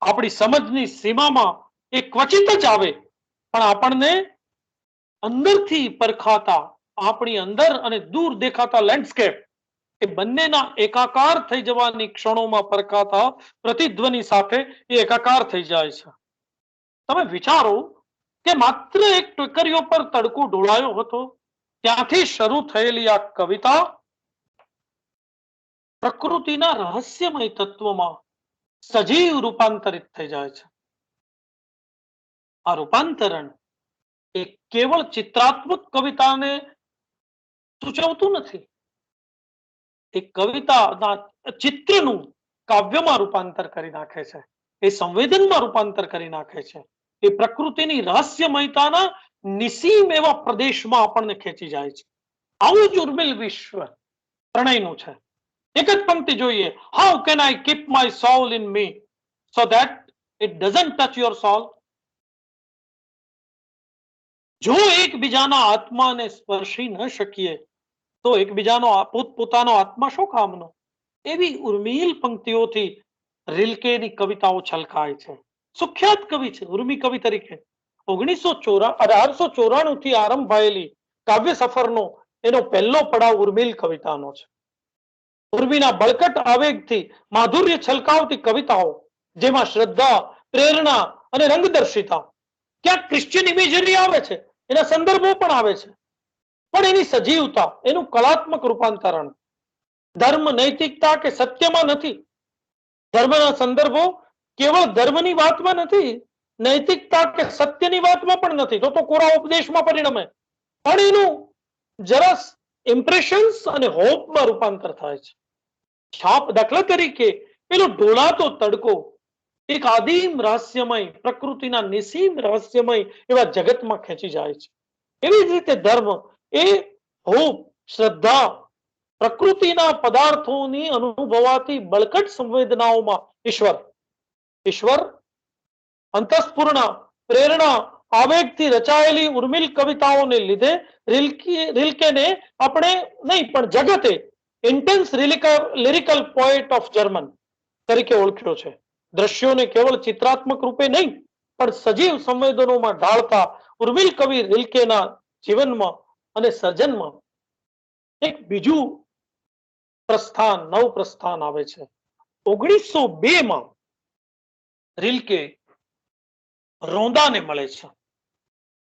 આપણી સમજની સીમામાં એ ક્વચિત જ આવે, પણ આપણને અંદરથી પરખાતા, આપણી અંદર અને દૂર દેખાતા લેન્ડસ્કેપ, એ બંનેના એકાકાર થઈ જવાની ક્ષણોમાં પરખાતા પ્રતિધ્વનિ સાથે એ એકાકાર થઈ જાય છે. તમે વિચારો કે માત્ર એક ટેકરીઓ પર તડકો ઢોળાયો હતો, ત્યાંથી શરૂ થયેલી આ કવિતા પ્રકૃતિના રહસ્યમય તત્વમાં સજીવ રૂપાંતરિત થઈ જાય છે. આ રૂપાંતરણ એ કેવળ ચિત્રાત્મક કવિતાને સૂચવતું નથી, એ કવિતાના ચિત્રનું કાવ્યમાં રૂપાંતર કરી નાખે છે, એ સંવેદનમાં રૂપાંતર કરી નાખે છે. એ પ્રકૃતિની રહસ્યમયતાના નિસીમ એવા પ્રદેશમાં આપણને ખેંચી જાય છે. આવું જ ઉર્મિલ વિશ્વ પ્રણયનું છે. એક જ પંક્તિ જોઈએ, how can I keep my soul in me so that it doesn't touch your soul. જો એકબીજાના આત્માને સ્પર્શી ન શકીએ તો એકબીજાનો પોતાનો આત્મા શું કામનો? એવી ઉર્મિલ પંક્તિઓથી રિલ્કેની કવિતાઓ છલકાય છે. સુખ્યાત કવિ છે ઉર્મી કવિ તરીકે. 1894 થી આરંભ થયેલી કાવ્ય સફરનો એનો પહેલો પડાવ ઉર્મિલ કવિતાનો છે. ઉર્મિના બળકટ આવેગથી માધુર્ય છલકાવતી કવિતાઓ, જેમાં શ્રદ્ધા, પ્રેરણા અને રંગદર્શિતા, ક્યાંક ક્રિશ્ચિયન ઇમેજરી આવે છે, એના સંદર્ભો પણ આવે છે, પણ એની સજીવતા, એનું કલાત્મક રૂપાંતરણ ધર્મ, નૈતિકતા કે સત્યમાં નથી. ધર્મના સંદર્ભો કેવળ ધર્મની વાતમાં નથી, નૈતિકતા કે સત્યની વાતમાં પણ નથી, તો કોરા ઉપદેશમાં પરિણમે, પણ એનું જરા ઇમ્પ્રેશન્સ અને હોપમાં રૂપાંતર થાય છે. છાપ, દાખલા તરીકે પેલો ઢોળાતો તડકો એક આદિમ રહસ્યમય, પ્રકૃતિના નિસીમ રહસ્યમય એવા જગતમાં ખેંચી જાય છે. એવી જ રીતે ધર્મ એ હોપ, શ્રદ્ધા, પ્રકૃતિના પદાર્થોની અનુભવાતી બળકટ સંવેદનાઓમાં ઈશ્વર અંતસ્ફુર્ણ, પ્રેરણા, આવેગથી રચાયેલી ઉર્મિલ કવિતાઓને લીધે રિલ્કેને આપણે નહીં પણ જગતે intense lyrical poet of German તરીકે ઓળખ્યો છે. દ્રશ્યોને કેવળ ચિત્રાત્મક રૂપે નહીં પણ સજીવ સંવેદનોમાં ઢાળતા ઉર્મિલ કવિ રિલ્કેના જીવનમાં અને સર્જનમાં એક બીજું નવ પ્રસ્થાન આવે છે. 1902 માં રિલ્કે રોંદાને મળે છે.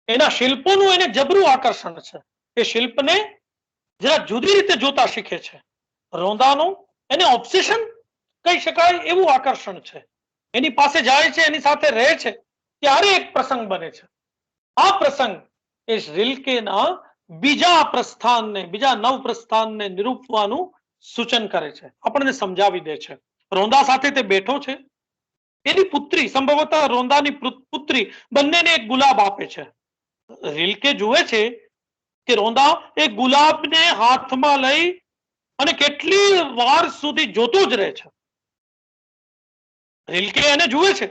એના શિલ્પોનું એને જબરું આકર્ષણ છે. એ શિલ્પને જરા જુદી રીતે જોતા શીખે છે. રોંદાનું એને ઓબ્સેશન કહી શકાય એવું આકર્ષણ છે. એની પાસે જાય છે, એની સાથે રહે છે, ત્યારે એક પ્રસંગ બને છે. આ પ્રસંગ એ રિલ્કેના બીજા નવ પ્રસ્થાનને નિરૂપવાનું સૂચન કરે છે, આપણને સમજાવી દે છે. રોંદા સાથે તે બેઠો છે. એની પુત્રી, સંભવતઃ રોંદાની પુત્રી, બંનેને એક ગુલાબ આપે છે. રિલ્કે જુએ છે કે રોંદા એ ગુલાબને હાથમાં લઈ અને કેટલી વાર સુધી જોતો જ રહે છે. રિલ્કે એને જુએ છે.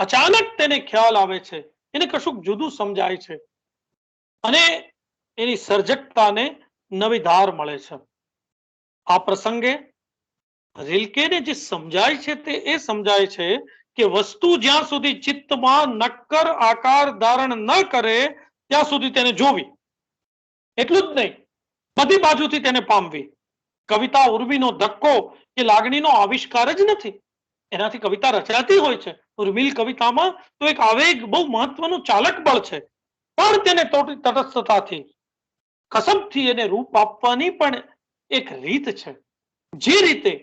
અચાનક તેને ખ્યાલ આવે છે, એને કશુંક જુદું સમજાય છે અને એની સર્જકતાને નવી ધાર મળે છે. આ પ્રસંગે રિલ્કેને જે સમજાય છે તે એ સમજાય છે કે વસ્તુ જ્યાં સુધી ચિત્તમાં નક્કર આકાર ધારણ ન કરે ત્યાં સુધી તેને જોવી, એટલું જ નહીં બધી બાજુથી તેને પામવી. કવિતા ઉર્મિનો ધક્કો કે લાગણીનો આવિષ્કાર જ નથી. એનાથી કવિતા રચાતી હોય છે. ઉર્મિલ કવિતામાં તો એક આવેગ બહુ મહત્વનું ચાલક બળ છે, પણ તેને તટસ્થતાથી, કસબથી એને રૂપ આપવાની પણ એક રીત છે. જે રીતે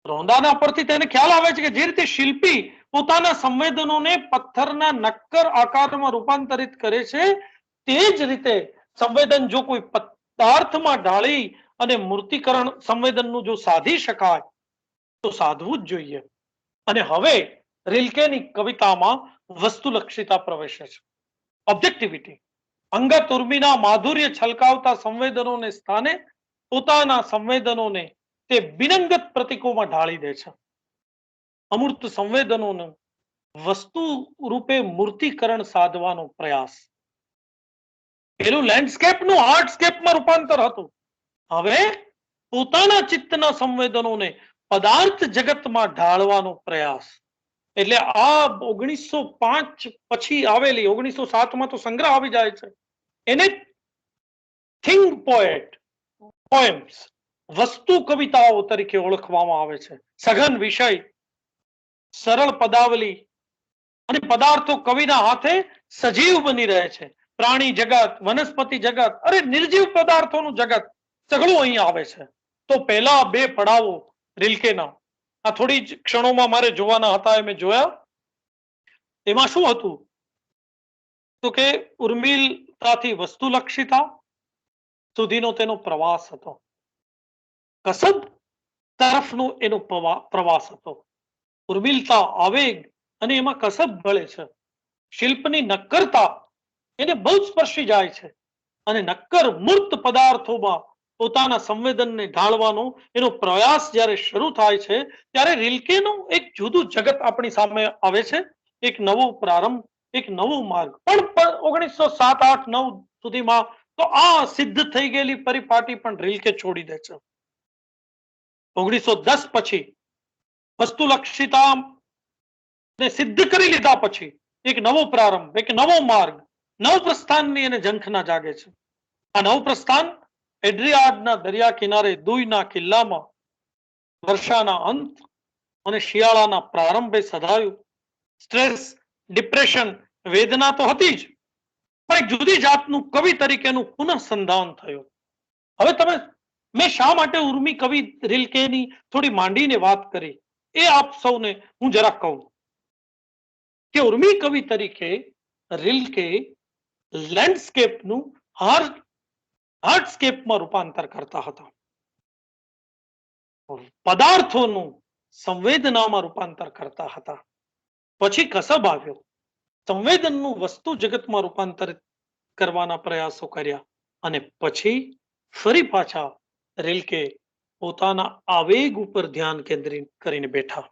રોંદાના પરથી તેને ખ્યાલ આવે છે કે જે રીતે શિલ્પી પોતાના સંવેદનોને પથ્થરના નક્કર આકારમાં રૂપાંતરિત કરે છે, તે જ રીતે સંવેદન જો કોઈ પદાર્થમાં ઢાળી અને મૂર્તિકરણ સંવેદનનું જો સાધી શકાય તો સાધવું જ જોઈએ. અને હવે રિલ્કેની કવિતામાં વસ્તુલક્ષિતા પ્રવેશે છે. ઓબ્જેક્ટિવિટી, અંગત ઉર્મિના માધુર્ય છલકાવતા સંવેદનોને સ્થાને પોતાના સંવેદનોને તે બિનંગત પ્રતીકોમાં ઢાળી દે છે. અમૂર્ત સંવેદનોનું વસ્તુ રૂપે મૂર્તિકરણ સાધવાનો પ્રયાસ. પેલું લેન્ડસ્કેપનું આર્ટસ્કેપમાં રૂપાંતર હતું. હવે પોતાના ચિત્તના સંવેદનોને પદાર્થ જગતમાં ઢાળવાનો પ્રયાસ. એટલે આ 1905 પછી આવેલી 1907 તો સંગ્રહ આવી જાય છે, એને થિંગ પોએમ્સ, વસ્તુ કવિતાઓ તરીકે ઓળખવામાં આવે છે. સઘન વિષય, સરળ પદાવલી અને પદાર્થો કવિના હાથે સજીવ બની રહે છે. પ્રાણી જગત, વનસ્પતિ જગત, અરે નિર્જીવ પદાર્થોનું જગત સઘળું અહીં આવે છે. તો પહેલા બે પડાવો રિલ્કેના, આ થોડી જ ક્ષણોમાં મારે જોવાના હતા, મેં જોયા. એમાં શું હતું તો કે ઉર્મિલતાથી વસ્તુલક્ષિતા સુધીનો તેનો પ્રવાસ હતો. કસબ તરફનો એનો પ્રવાસ હતો. ઉર્મિલતા, આવેગ અને એમાં કસબ ભળે છે. શિલ્પની નક્કરતા એને બહુ સ્પર્શી જાય છે અને નક્કર મૂર્ત પદાર્થોમાં પોતાના સંવેદનને ઢાળવાનો એનો પ્રયાસ જ્યારે શરૂ થાય છે ત્યારે રિલ્કેનું એક જુદું જગત આપણી સામે આવે છે. એક નવો પ્રારંભ, એક નવો માર્ગ. પણ 1907, 8, 9 સુધીમાં તો આ સિદ્ધ થઈ ગયેલી પરિપાટી પણ રિલ્કે છોડી દે છે. 1910 પછી વસ્તુલક્ષિતા ને સિદ્ધ કરી લીધા પછી એક નવો પ્રારંભ, એક નવો માર્ગ, નવ પ્રસ્થાનની એને ઝંખના જાગે છે. આ નવ પ્રસ્થાન એડ્રિયાડના દરિયા કિનારે દુઈના કિલ્લામાં વર્ષાના અંત અને શિયાળાના પ્રારંભે સધાયું. સ્ટ્રેસ, ડિપ્રેશન, વેદના તો હતી જ, પણ એક જુદી જાતનું કવિ તરીકેનું પુનઃસંધાન થયું. હવે મેં શા માટે ઉર્મી કવિ રિલ્કેની થોડી માંડીને વાત કરી એ આપ સૌને હું જરા કહું કે ઉર્મી કવિ તરીકે રિલ્કે લેન્ડસ્કેપનું આર્ટસ્કેપમાં રૂપાંતર કરતા હતા. પદાર્થોનું સંવેદનામાં રૂપાંતર કરતા હતા. પછી કસબ આવ્યો, સંવેદનનું વસ્તુ જગતમાં રૂપાંતરિત કરવાના પ્રયાસો કર્યા. અને પછી ફરી પાછા રિલ્કે પોતાના આવેગ ઉપર ધ્યાન કેન્દ્રિત કરીને બેઠા.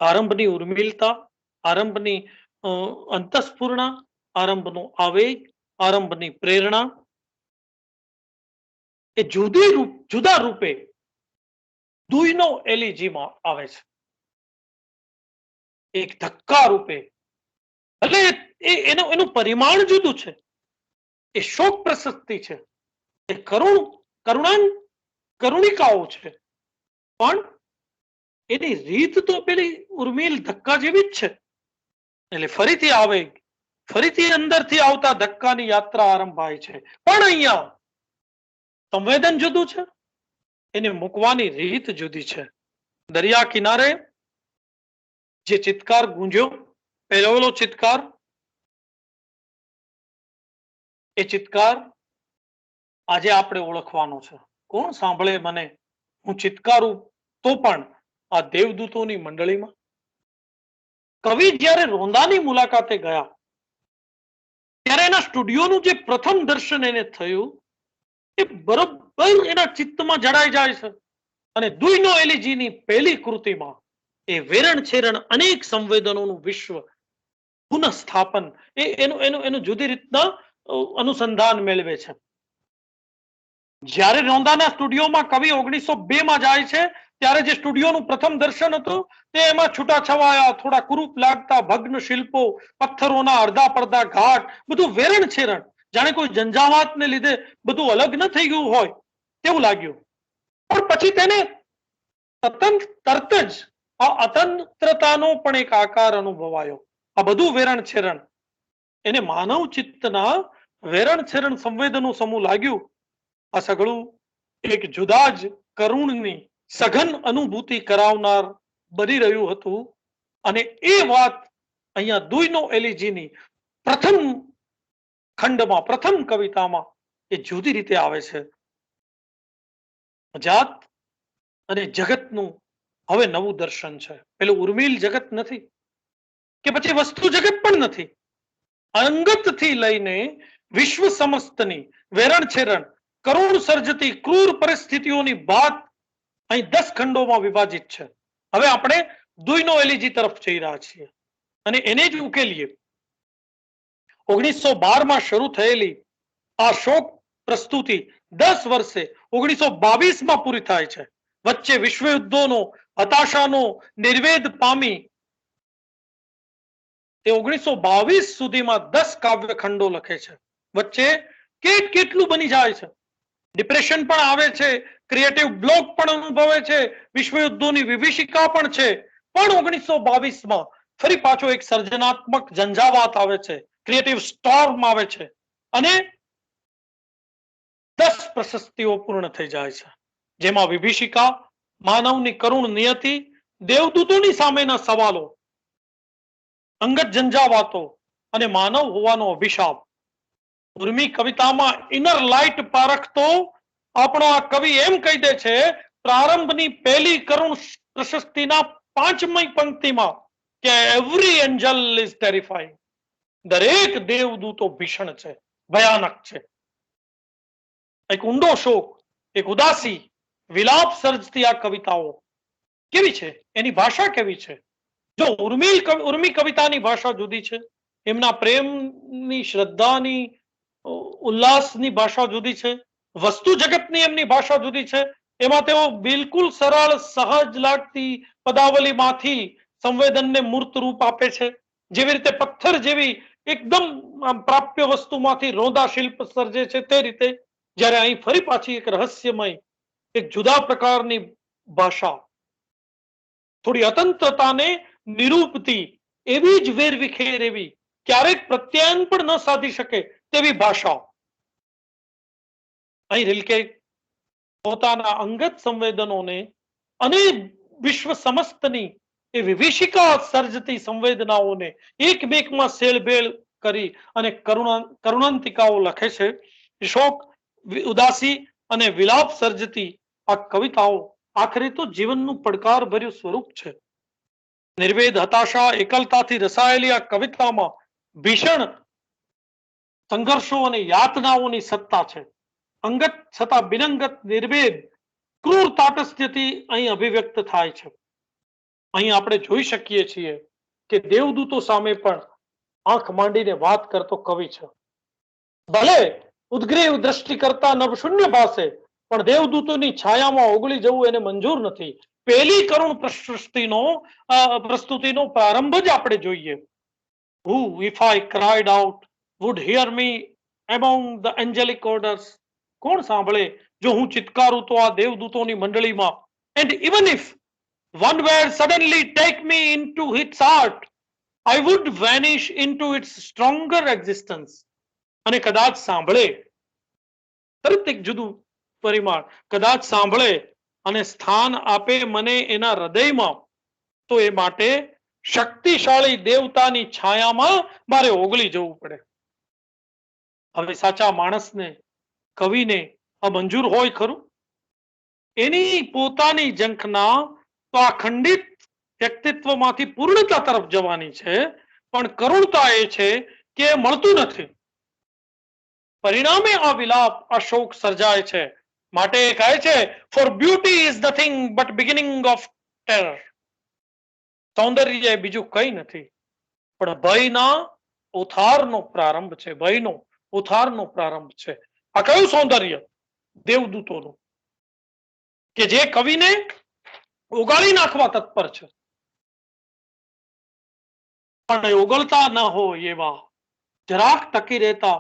આરંભની ઉર્મિલતા, આરંભની અંતસ્ફૂર્ણા, આરંભનો આવેગ, આરંભની પ્રેરણા એ જુદા રૂપે દુઈનો એલિજીમાં આવે છે. એક ધક્કા રૂપે, એટલે એનું પરિમાણ જુદું છે. એ શોક પ્રશસ્તિ છે, એ કરુણિકાઓ છે, પણ એની રીત તો પેલી ઉર્મિલ ધક્કા જેવી જ છે. એટલે ફરીથી આવેગ, ફરીથી અંદરથી આવતા ધક્કાની યાત્રા આરંભાય છે. પણ અહીંયા સંવેદન જુદું છે, એને મૂકવાની રીત જુદી છે. દરિયા કિનારે જે ચિત્કાર ગુંજ્યો, પહેલો ચિત્કાર, એ ચિત્કાર આજે આપણે ઓળખવાનો છે. કોણ સાંભળે મને, હું ચિત્કારું તો પણ આ દેવદૂતોની મંડળીમાં. કવિ જ્યારે રોંદાની મુલાકાતે ગયા ત્યારે એના સ્ટુડિયોનું જે પ્રથમ દર્શન એને થયું એ બરોબર એના ચિત્તમાં જડાઈ જાય છે. અને દુઈનો એલિજીની પહેલી કૃતિમાં એ વેરણ છેરણ અનેક સંવેદનોનું વિશ્વ પુનઃસ્થાપન એનું જુદી રીતના અનુસંધાન મેળવે છે. જ્યારે રોંદાના સ્ટુડિયોમાં કવિ 1902 માં જાય છે ત્યારે જે સ્ટુડિયોનું પ્રથમ દર્શન હતું તે એમાં છૂટાછવાયા, થોડા કુરૂપ લાગતા ભગ્ન શિલ્પો, પથ્થરોના અડધા પડધા ઘાટ, બધું વેરણ છેરણ, જાણે કોઈ ઝંઝાવાતને લીધે બધું અલગ ન થઈ ગયું હોય તેવું લાગ્યું. પણ પછી તેને તરત જ આ અતંત્રતાનો પણ એક આકાર અનુભવાયો. આ બધું વેરણ છેરણ એને માનવ ચિત્તના વેરણ છેરણ સંવેદનો સમૂહ લાગ્યું. આ સઘળું એક જુદા જ કરુણની સઘન અનુભૂતિ કરાવનાર બની રહ્યું હતું. અને એ વાત અહીંયા દુઈનો એલિજીની પ્રથમ ખંડમાં, પ્રથમ કવિતામાં એ જુદી રીતે આવે છે. જાત અને જગતનું હવે નવું દર્શન છે. પેલું ઉર્મિલ જગત નથી કે પછી વસ્તુ જગત પણ નથી. અંગતથી લઈને વિશ્વ સમસ્તની વેરણ છેરણ કરુણ સર્જતી ક્રૂર પરિસ્થિતિઓની વાત અહીં 10 ખંડોમાં વિભાજિત છે. હવે આપણે દુઈનો એલિજી તરફ જઈ રહ્યા છીએ અને એને જ ઉકેલીએ. 1912 માં શરૂ થયેલી આ શોક પ્રસ્તુતિ 10 વર્ષે 1922 માં પૂરી થાય છે. વચ્ચે વિશ્વયુદ્ધોનો હતાશાનો નિર્વેદ પામી તે 1922 સુધીમાં 10 કાવ્ય ખંડો લખે છે. વચ્ચે કેટલું બની જાય છે. ડિપ્રેશન પણ આવે છે, ક્રિએટિવ બ્લોક પણ અનુભવે છે, વિશ્વયુદ્ધોની વિભીષિકા પણ છે. પણ 1922 માં ફરી પાછો એક સર્જનાત્મક ઝંઝાવાત આવે છે, ક્રિએટિવ સ્ટોર્મ આવે છે અને 10 પ્રશસ્તિઓ પૂર્ણ થઈ જાય છે. જેમાં વિભીષિકા, માનવની કરુણ નિયતિ, દેવદૂતોની સામેના સવાલો, અંગત ઝંઝાવાતો અને માનવ હોવાનો અભિશાપ. ઉર્મી કવિતામાં ઇનર લાઇટ પારખતો આપણો આ કવિ એમ કહી દે છે પ્રારંભની પહેલી કરુણ પ્રશસ્તિના 5મી પંક્તિમાં કે એવરી એન્જલ ઇઝ ટેરિફાઈંગ. દરેક દેવદૂતો ભીષણ છે, ભયાનક છે. એક ઊંડો શોક, એક ઉદાસી, વિલાપ સર્જતી આ કવિતાઓ કેવી છે, એની ભાષા કેવી છે. જો ઉર્મી કવિતાની ભાષા જુદી છે, એમના પ્રેમની, શ્રદ્ધાની, ઉલ્લાસની ભાષા જુદી છે, વસ્તુ જગતની એમની ભાષા જુદી છે. એમાં તેઓ બિલકુલ સરળ, સહજ લાગતી પદાવલીમાંથી સંવેદનને મૂર્ત રૂપ આપે છે. જેવી રીતે પથ્થર જેવી એકદમ પ્રાપ્ય વસ્તુમાંથી રોંદા શિલ્પ સર્જે છે તે રીતે જ્યારે અહીં ફરી પાછી એક રહસ્યમય, એક જુદા પ્રકારની ભાષા, થોડી અતંત્રતાને નિરૂપતી, એવી જ વેરવિખેર એવી, ક્યારેક પ્રત્યાયન પણ ન સાધી શકે તેવી ભાષા. અહીં રિલ્કે પોતાના અંગત સંવેદનોને અને વિશ્વ સમસ્તની એ વિભીષિકા સર્જતી સંવેદનાઓને એકમેકમાં સેલભેળ કરી અને કરુણાંતિકાઓ લખે છે. શોક, ઉદાસી અને વિલાપ સર્જતી આ કવિતાઓ આખરે તો જીવનનું પડકાર ભર્યું સ્વરૂપ છે. નિર્વેદ, હતાશા, એકલતાથી રસાયેલી આ કવિતામાં ભીષણ સંઘર્ષો અને યાતનાઓની સત્તા છે. અંગત છતાં બિનંગત નિર્ભેદ ક્રૂર તાટસ્થ્યથી અહીં અભિવ્યક્ત થાય છે. અહીં આપણે જોઈ શકીએ છીએ કે દેવદૂતો સામે પણ આંખ માંડીને વાત કરતો કવિ છે. ભલે ઉદ્ગ્રીવ દ્રષ્ટિ કરતા નભશૂન્ય પાસે પણ દેવદૂતોની છાયામાં ઓગળી જવું એને મંજૂર નથી. પહેલી કરુણ પ્રસ્તુતિનો પ્રારંભ જ આપણે જોઈએ. Who, if I cried out, would hear me among the angelic orders? કોણ સાંભળે જો હું ચિત્કારું તો આ દેવદૂતોની મંડળીમાં. And even if one were suddenly take me into its heart, I would vanish into its stronger existence. અને કદાચ સાંભળે, તરત એક જુદું પરિમાણ, કદાચ સાંભળે અને સ્થાન આપે મને એના હૃદયમાં, તો એ માટે શક્તિશાળી દેવતાની છાયામાં મારે ઓગળી જવું પડે. હવે સાચા માણસને, કવિને આ મંજૂર હોય ખરું? એની પોતાની ઝંખના તો આ ખંડિત વ્યક્તિત્વમાંથી પૂર્ણતા તરફ જવાની છે, પણ કરુણતા એ છે કે મળતું નથી. પરિણામે આ વિલાપ, આ શોક સર્જાય છે. માટે કહે છે, for beauty is nothing but beginning of terror. સૌંદર્ય બીજું કઈ નથી પણ ભયના ઉથારનો પ્રારંભ છે. ભયનો ઉથારનો પ્રારંભ છે. આ કયું સૌંદર્ય? દેવદૂતોનું, કે જે કવિને ઓગાળી નાખવા તત્પર છે, પણ ઓગળતા ન હોય એવા જરાક ટકી રહેતા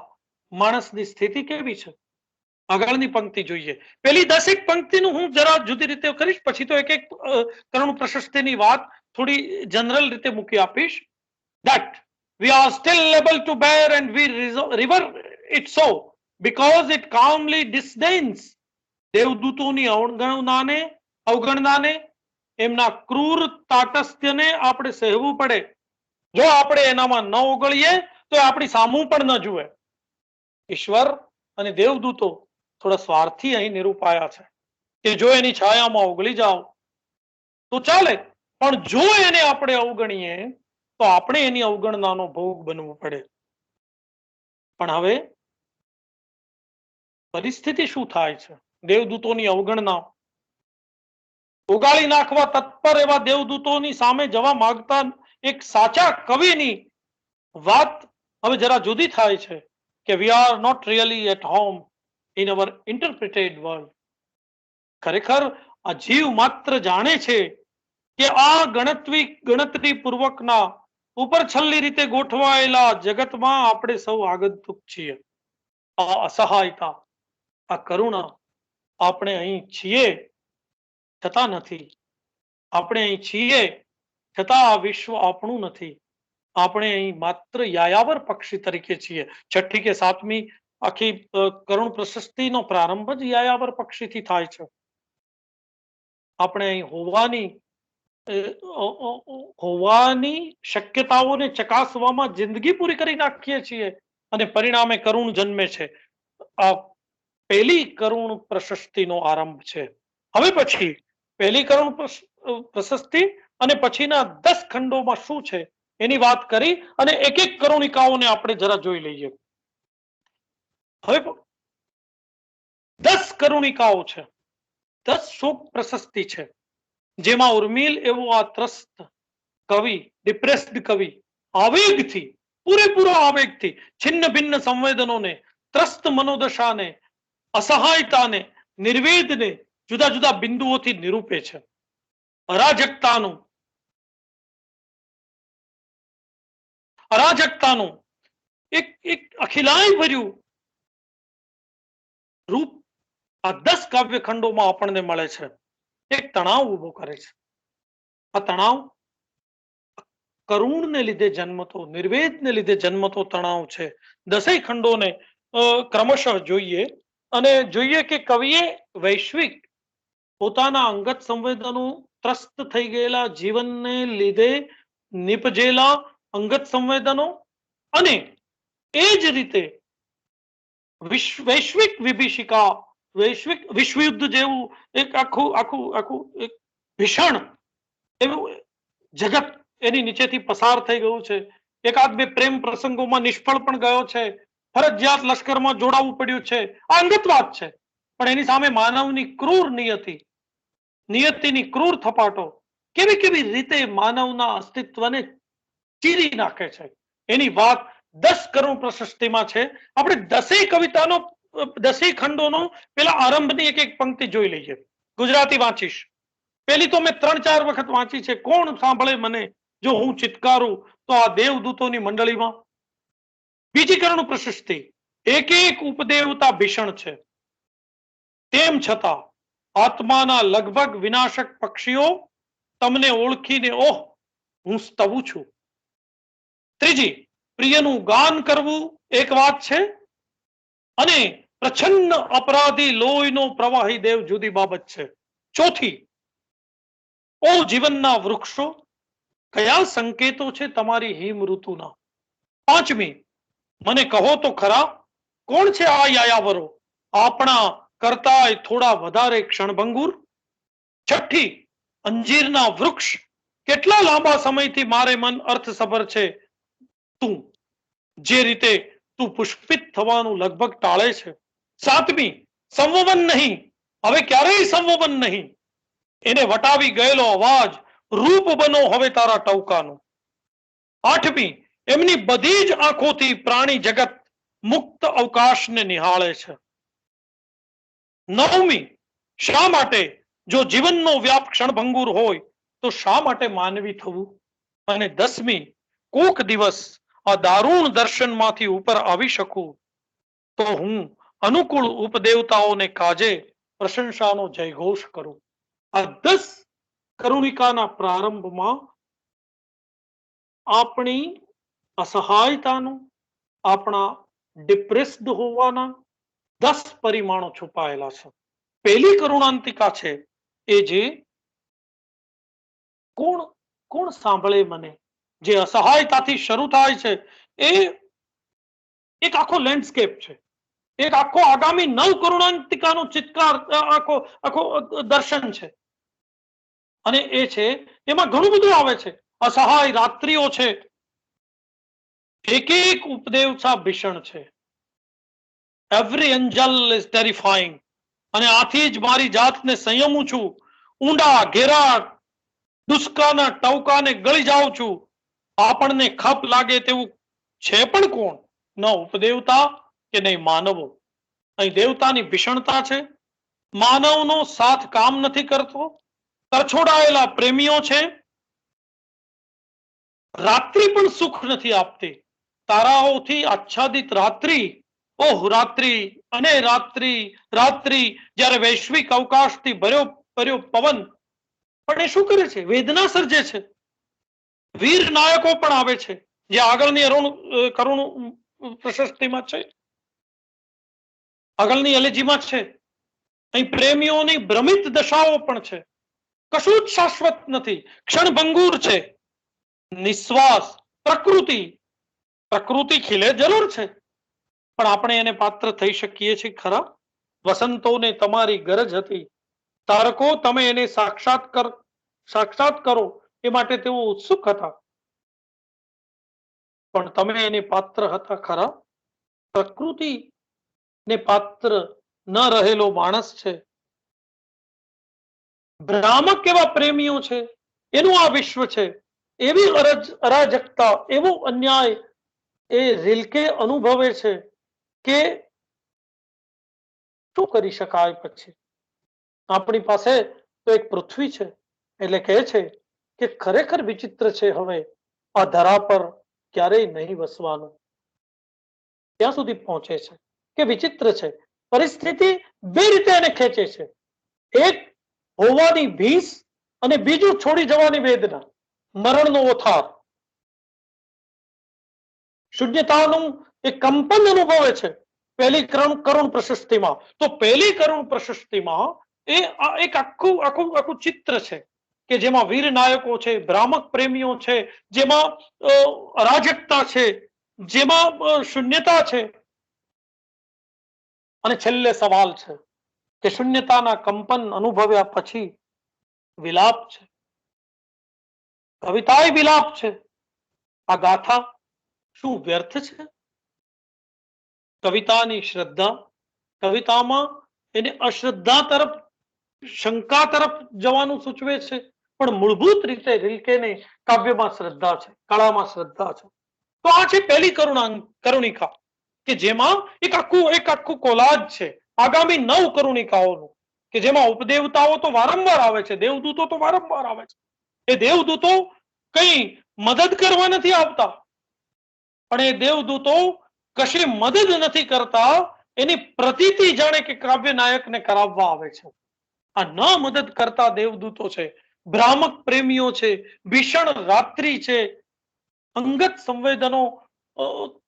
માણસની સ્થિતિ કેવી છે? આગળની પંક્તિ જોઈએ. પેલી 10 પંક્તિનું હું જરા જુદી રીતે કરીશ, પછી તો એક એક કરુણ પ્રશસ્તિની વાત થોડી જનરલ રીતે મૂકી આપીશ. That we are still able to bear and we river it so because it calmly disdains. દેવદૂતોની અવગણનાને, એમના ક્રૂર તાટસ્થ્યને આપણે સહેવું પડે. જો આપણે એનામાં ન ઓગળીએ તો આપણી સામું પણ ન જુએ. ઈશ્વર અને દેવદૂતો થોડા સ્વાર્થી અહીં નિરૂપાયા છે કે જો એની છાયામાં ઓગળી જાઓ તો ચાલે, પણ જો એને આપણે અવગણીએ તો આપણે એની અવગણનાનો ભોગ બનવું પડે. પણ હવે પરિસ્થિતિ શું થાય છે? દેવદૂતોની અવગણના, ઓગાળી નાખવા તત્પર એવા દેવદૂતોની સામે જવા માંગતા એક સાચા કવિની વાત હવે જરા જુદી થાય છે કે we are not really at home in our interpreted world. ખરેખર આ જીવ માત્ર જાણે છે કે આ ગણતરી પૂર્વકના ઉપર છલ્લી રીતે ગોઠવાયેલા જગતમાં આપણે સૌ આગંતુક છીએ. આ અસહાયતા, આ કરુણા, આપણે અહીં છીએ છતાં નથી. આપણે અહીં છીએ છતાં આ વિશ્વ આપણું નથી. આપણે અહીં માત્ર યાયાવર પક્ષી તરીકે છીએ. 6ઠ્ઠી કે 7મી આખી કરુણ પ્રશસ્તિનો પ્રારંભ જ યાયાવર પક્ષીથી થાય છે. આપણે અહીં હોવાની શક્યતાઓને ચકાસવામાં જિંદગી પૂરી કરી નાખીએ છીએ અને પરિણામે કરુણ જન્મે છે. આ પહેલી કરુણ પ્રશસ્તિનો આરંભ છે. હવે પછી પહેલી કરુણ પ્રશસ્તિ અને પછીના 10 ખંડોમાં શું છે એની વાત કરી અને એક એક કરુણિકાઓને આપણે જરા જોઈ લઈએ. હવે 10 કરુણિકાઓ છે, 10 શોક પ્રશસ્તિ છે, જેમાં ઉર્મિલ એવો આ ત્રસ્ત કવિ, ડિપ્રેસ્ડ કવિ, આવેગથી, પૂરેપૂરા આવેગથી, છિન્ન ભિન્ન સંવેદનોને, ત્રસ્ત મનોદશાને, અસહાયતાને, નિર્વેદને જુદા જુદા બિંદુઓથી નિરૂપે છે. અરાજકતાનું એક અખિલાય ભર્યું રૂપ આ 10 કાવ્યખંડોમાં આપણને મળે છે. એક તણાવ ઉભો કરે છે. આ તણાવ કરુણને લીધે જન્મતો, નિર્વેદને લીધે જન્મતો તણાવ છે. 10 ખંડોને ક્રમશઃ જોઈએ અને જોઈએ કે કવિએ વૈશ્વિક પોતાના અંગત સંવેદનો, ત્રસ્ત થઈ ગયેલા જીવનને લીધે નિપજેલા અંગત સંવેદનો અને એ જ રીતે વૈશ્વિક વિભીષિકા, વૈશ્વિક વિશ્વયુદ્ધ જેવું એક આખું એક ભીષણ એવું જગત એની નીચેથી પસાર થઈ ગયું છે. એકાદ બે પ્રેમ પ્રસંગોમાં નિષ્ફળ પણ ગયો છે, ફરજિયાત લશ્કરમાં જોડાવવું પડ્યું છે, આ અંગત વાત છે. પણ એની સામે માનવની ક્રૂર નિયતિની ક્રૂર થપાટો કેવી કેવી રીતે માનવના અસ્તિત્વને ચીરી નાખે છે, એની વાત 10 કરુણ પ્રશસ્તિમાં છે. આપણે 10 કવિતાનો 10 ખંડોનો પેલા આરંભની એક એક પંક્તિ જોઈ લઈએ. ગુજરાતી વાંચીશ. પેલી તો મેં 3-4 વખત વાંચી છે. કોણ સાંભળે મને જો હું ચિત્કારું તો આ દેવદૂતોની મંડળીમાં. બીજી કરુણ પ્રશસ્તિ. એક એક ઉપદેવતા ભીષણ છે, તેમ છતાં આત્માના લગભગ વિનાશક પક્ષીઓ તમને ઓળખીને ઓહ હું સ્તવું છું. ત્રીજી, પ્રિયનું ગાન કરવું એક વાત છે અને પ્રછન્ન અપરાધી લોહીનો પ્રવાહી દેવ જુદી બાબત છે. ચોથી, ઓ જીવનના વૃક્ષો, કયા સંકેતો છે તમારી હિમ ઋતુના. પાંચમી, મને કહો તો ખરા કોણ છે આ યાયાવરો, આપણા કરતા થોડા વધારે ક્ષણભંગુર. છઠ્ઠી, અંજીરના વૃક્ષ, કેટલા લાંબા સમયથી મારે મન અર્થસભર છે તું, જે રીતે તું પુષ્પિત થવાનું લગભગ ટાળે છે. સાતમી, સંવવન નહીં, હવે ક્યારેય સંવવન નહીં, એને વટાવી ગયેલો અવાજ, રૂપ બનો હવે તારા ટવકાનું. આઠમી, એમની બધી જ આંખોથી પ્રાણી જગત મુક્ત અવકાશને નિહાળે છે. નવમી, શા માટે જો જીવનનો વ્યાપ ક્ષણભંગુર હોય તો શા માટે માનવી થવું. અને 10મી, કોક દિવસ આ દારૂણ દર્શનમાંથી ઉપર આવી શકું તો હું અનુકૂળ ઉપદેવતાઓને કાજે પ્રશંસાનો જયઘોષ કરું. આ 10 કરુણિકાના પ્રારંભમાં આપણી અસહાયતાનું, આપણા ડિપ્રેસ્ડ હોવાના 10 પરિમાણો છુપાયેલા છે. પહેલી કરુણાંતિકા છે એ જે કોણ કોણ સાંભળે મને, જે અસહાયતાથી શરૂ થાય છે, એ એક આખો લેન્ડસ્કેપ છે, એક આખો આગામી 9 કરુણાંતિકાનો ચિત્કાર, આખો દર્શન છે. અને એ છે એમાં ઘણું બધું આવે છે. અસહાય રાત્રિઓ છે, એક એક ઉપદેવતા ભીષણ છે. Every angel is terrifying. અને આથી જ મારી જાતને સંયમું છું, ઊંડા ઘેરા દુષ્કાના ટવકાને ગળી જાઉં છું. આપણને ખપ લાગે તેવું છે પણ કોણ, ન ઉપદેવતા કે નહીં માનવો. અહીં દેવતાની ભીષણતા છે, માનવનો સાથ કામ નથી કરતો, તરછોડાયેલા પ્રેમીઓ છે, રાત્રિ પણ સુખ નથી આપતી, તારાઓથી આચ્છાદિત રાત્રિ, ઓહ રાત્રિ અને રાત્રિ રાત્રિ, જ્યારે વૈશ્વિક અવકાશથી ભર્યો પવન પણ એ શું કરે છે, વેદના સર્જે છે. વીર નાયકો પણ આવે છે, જે આગળની કરુણ પ્રશસ્તિમાં છે, આગળની એલેજીમાં છે. અહીં પ્રેમીઓની ભ્રમિત દશાઓ પણ છે. કશું જ શાશ્વત નથી, ક્ષણભંગુર છે. નિશ્વાસ પ્રકૃતિ ખીલે જરૂર છે, પણ આપણે એને પાત્ર થઈ શકીએ છીએ ખરા. વસંતોને તમારી ગરજ હતી, તારકો તમે એને સાક્ષાત કરો એ માટે તેઓ ઉત્સુક હતા, પણ તમે એને પાત્ર હતા ખરા. પ્રકૃતિ ને પાત્ર ન રહેલો માણસ છે. ભ્રામક એવા પ્રેમીઓ છે, એનું આ વિશ્વ છે. એવી અરાજકતા, એવો અન્યાય એ રિલકે અનુભવે છે કે શું કરી શકાય. પછી આપણી પાસે તો એક પૃથ્વી છે, એટલે કહે છે કે ખરેખર વિચિત્ર છે હવે આ ધરા પર ક્યારેય નહીં વસવાનું. ત્યાં સુધી પહોંચે છે કે વિચિત્ર છે. પરિસ્થિતિ બે રીતે એને ખેંચે છે, એક હોવાની ભીસ અને બીજું છોડી જવાની વેદના, મરણનો ઓથાર. શૂન્યતાનું એક કંપન અનુભવે છે પહેલી કરુણ પ્રશસ્તિમાં. તો પહેલી કરુણ પ્રશસ્તિમાં એ એક આખું ચિત્ર છે કે જેમાં વીર નાયકો છે, ભ્રામક પ્રેમીઓ છે, જેમાં અરાજકતા છે, જેમાં શૂન્યતા છે. અને છેલ્લે સવાલ છે કે શૂન્યતાના કંપન અનુભવ્યા પછી વિલાપ છે, કવિતાએ વિલાપ છે. આ ગાથા શું વ્યર્થ છે? કવિતાની શ્રદ્ધા, કવિતામાં એને અશ્રદ્ધા તરફ, શંકા તરફ જવાનું સૂચવે છે, પણ મૂળભૂત રીતે રિલ્કેને કાવ્યમાં શ્રદ્ધા છે, કળામાં શ્રદ્ધા છે. તો આ છે પહેલી કરુણિકા, કે જેમાં એક આખું કોલાજ છે આગામી 9 કરુણિકાઓનું, કે જેમાં ઉપદેવતાઓ તો વારંવાર આવે છે, દેવદૂતો તો વારંવાર આવે છે. એ દેવદૂતો કઈ મદદ કરવા નથી આવતા, પણ એ દેવદૂતો કશી મદદ નથી કરતા, એની પ્રતીતિ જાણે કે કાવ્ય નાયકને કરાવવા આવે છે. આ ન મદદ કરતા દેવદૂતો છે, ભ્રામક પ્રેમીઓ છે, ભીષણ રાત્રિ છે, અંગત સંવેદનો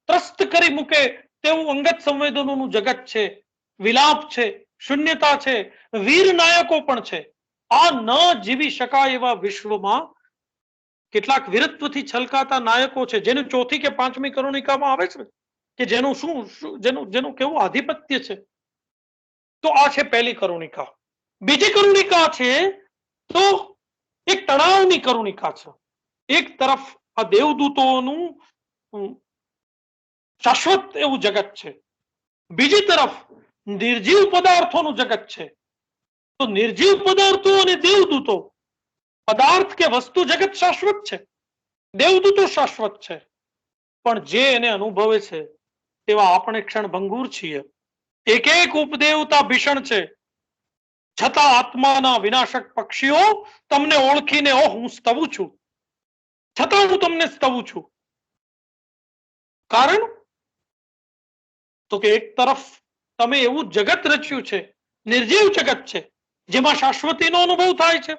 ત્રસ્ત કરી મૂકે તેવું અંગત સંવેદનોનું જગત છે, વિલાપ છે, શૂન્યતા છે, વીર નાયકો પણ છે. આ ન જીવી શકાય એવા વિશ્વમાં કેટલાક વીરત્વથી છલકાતા નાયકો છે, જેનું ચોથી કે પાંચમી કરુણિકામાં આવે છે, કે જેનું જેનું કેવું આધિપત્ય છે. તો આ છે પહેલી કરુણિકા. બીજી કરુણિકા છે તો એક તણાવની કરુણિકા છે. એક તરફ આ દેવદૂતોનું શાશ્વત એવું જગત છે, બીજી તરફ નિર્જીવ પદાર્થોનું જગત છે. તો નિર્જીવ પદાર્થો અને દેવદૂતો, પદાર્થ કે વસ્તુ જગત શાશ્વત છે, દેવદૂતો શાશ્વત છે, પણ જે એને અનુભવે છે તેવા આપણે ક્ષણભંગુર છીએ. એક એક ઉપદેવતા ભીષણ છે, છતાં આત્માના વિનાશક પક્ષીઓ તમને ઓળખીને હું સ્તવું છું, છતાં હું તમને સ્તવું છું. કારણ તો કે એક તરફ તમે એવું જગત રચ્યું છે, નિર્જીવ જગત છે, જેમાં શાશ્વતીનો અનુભવ થાય છે.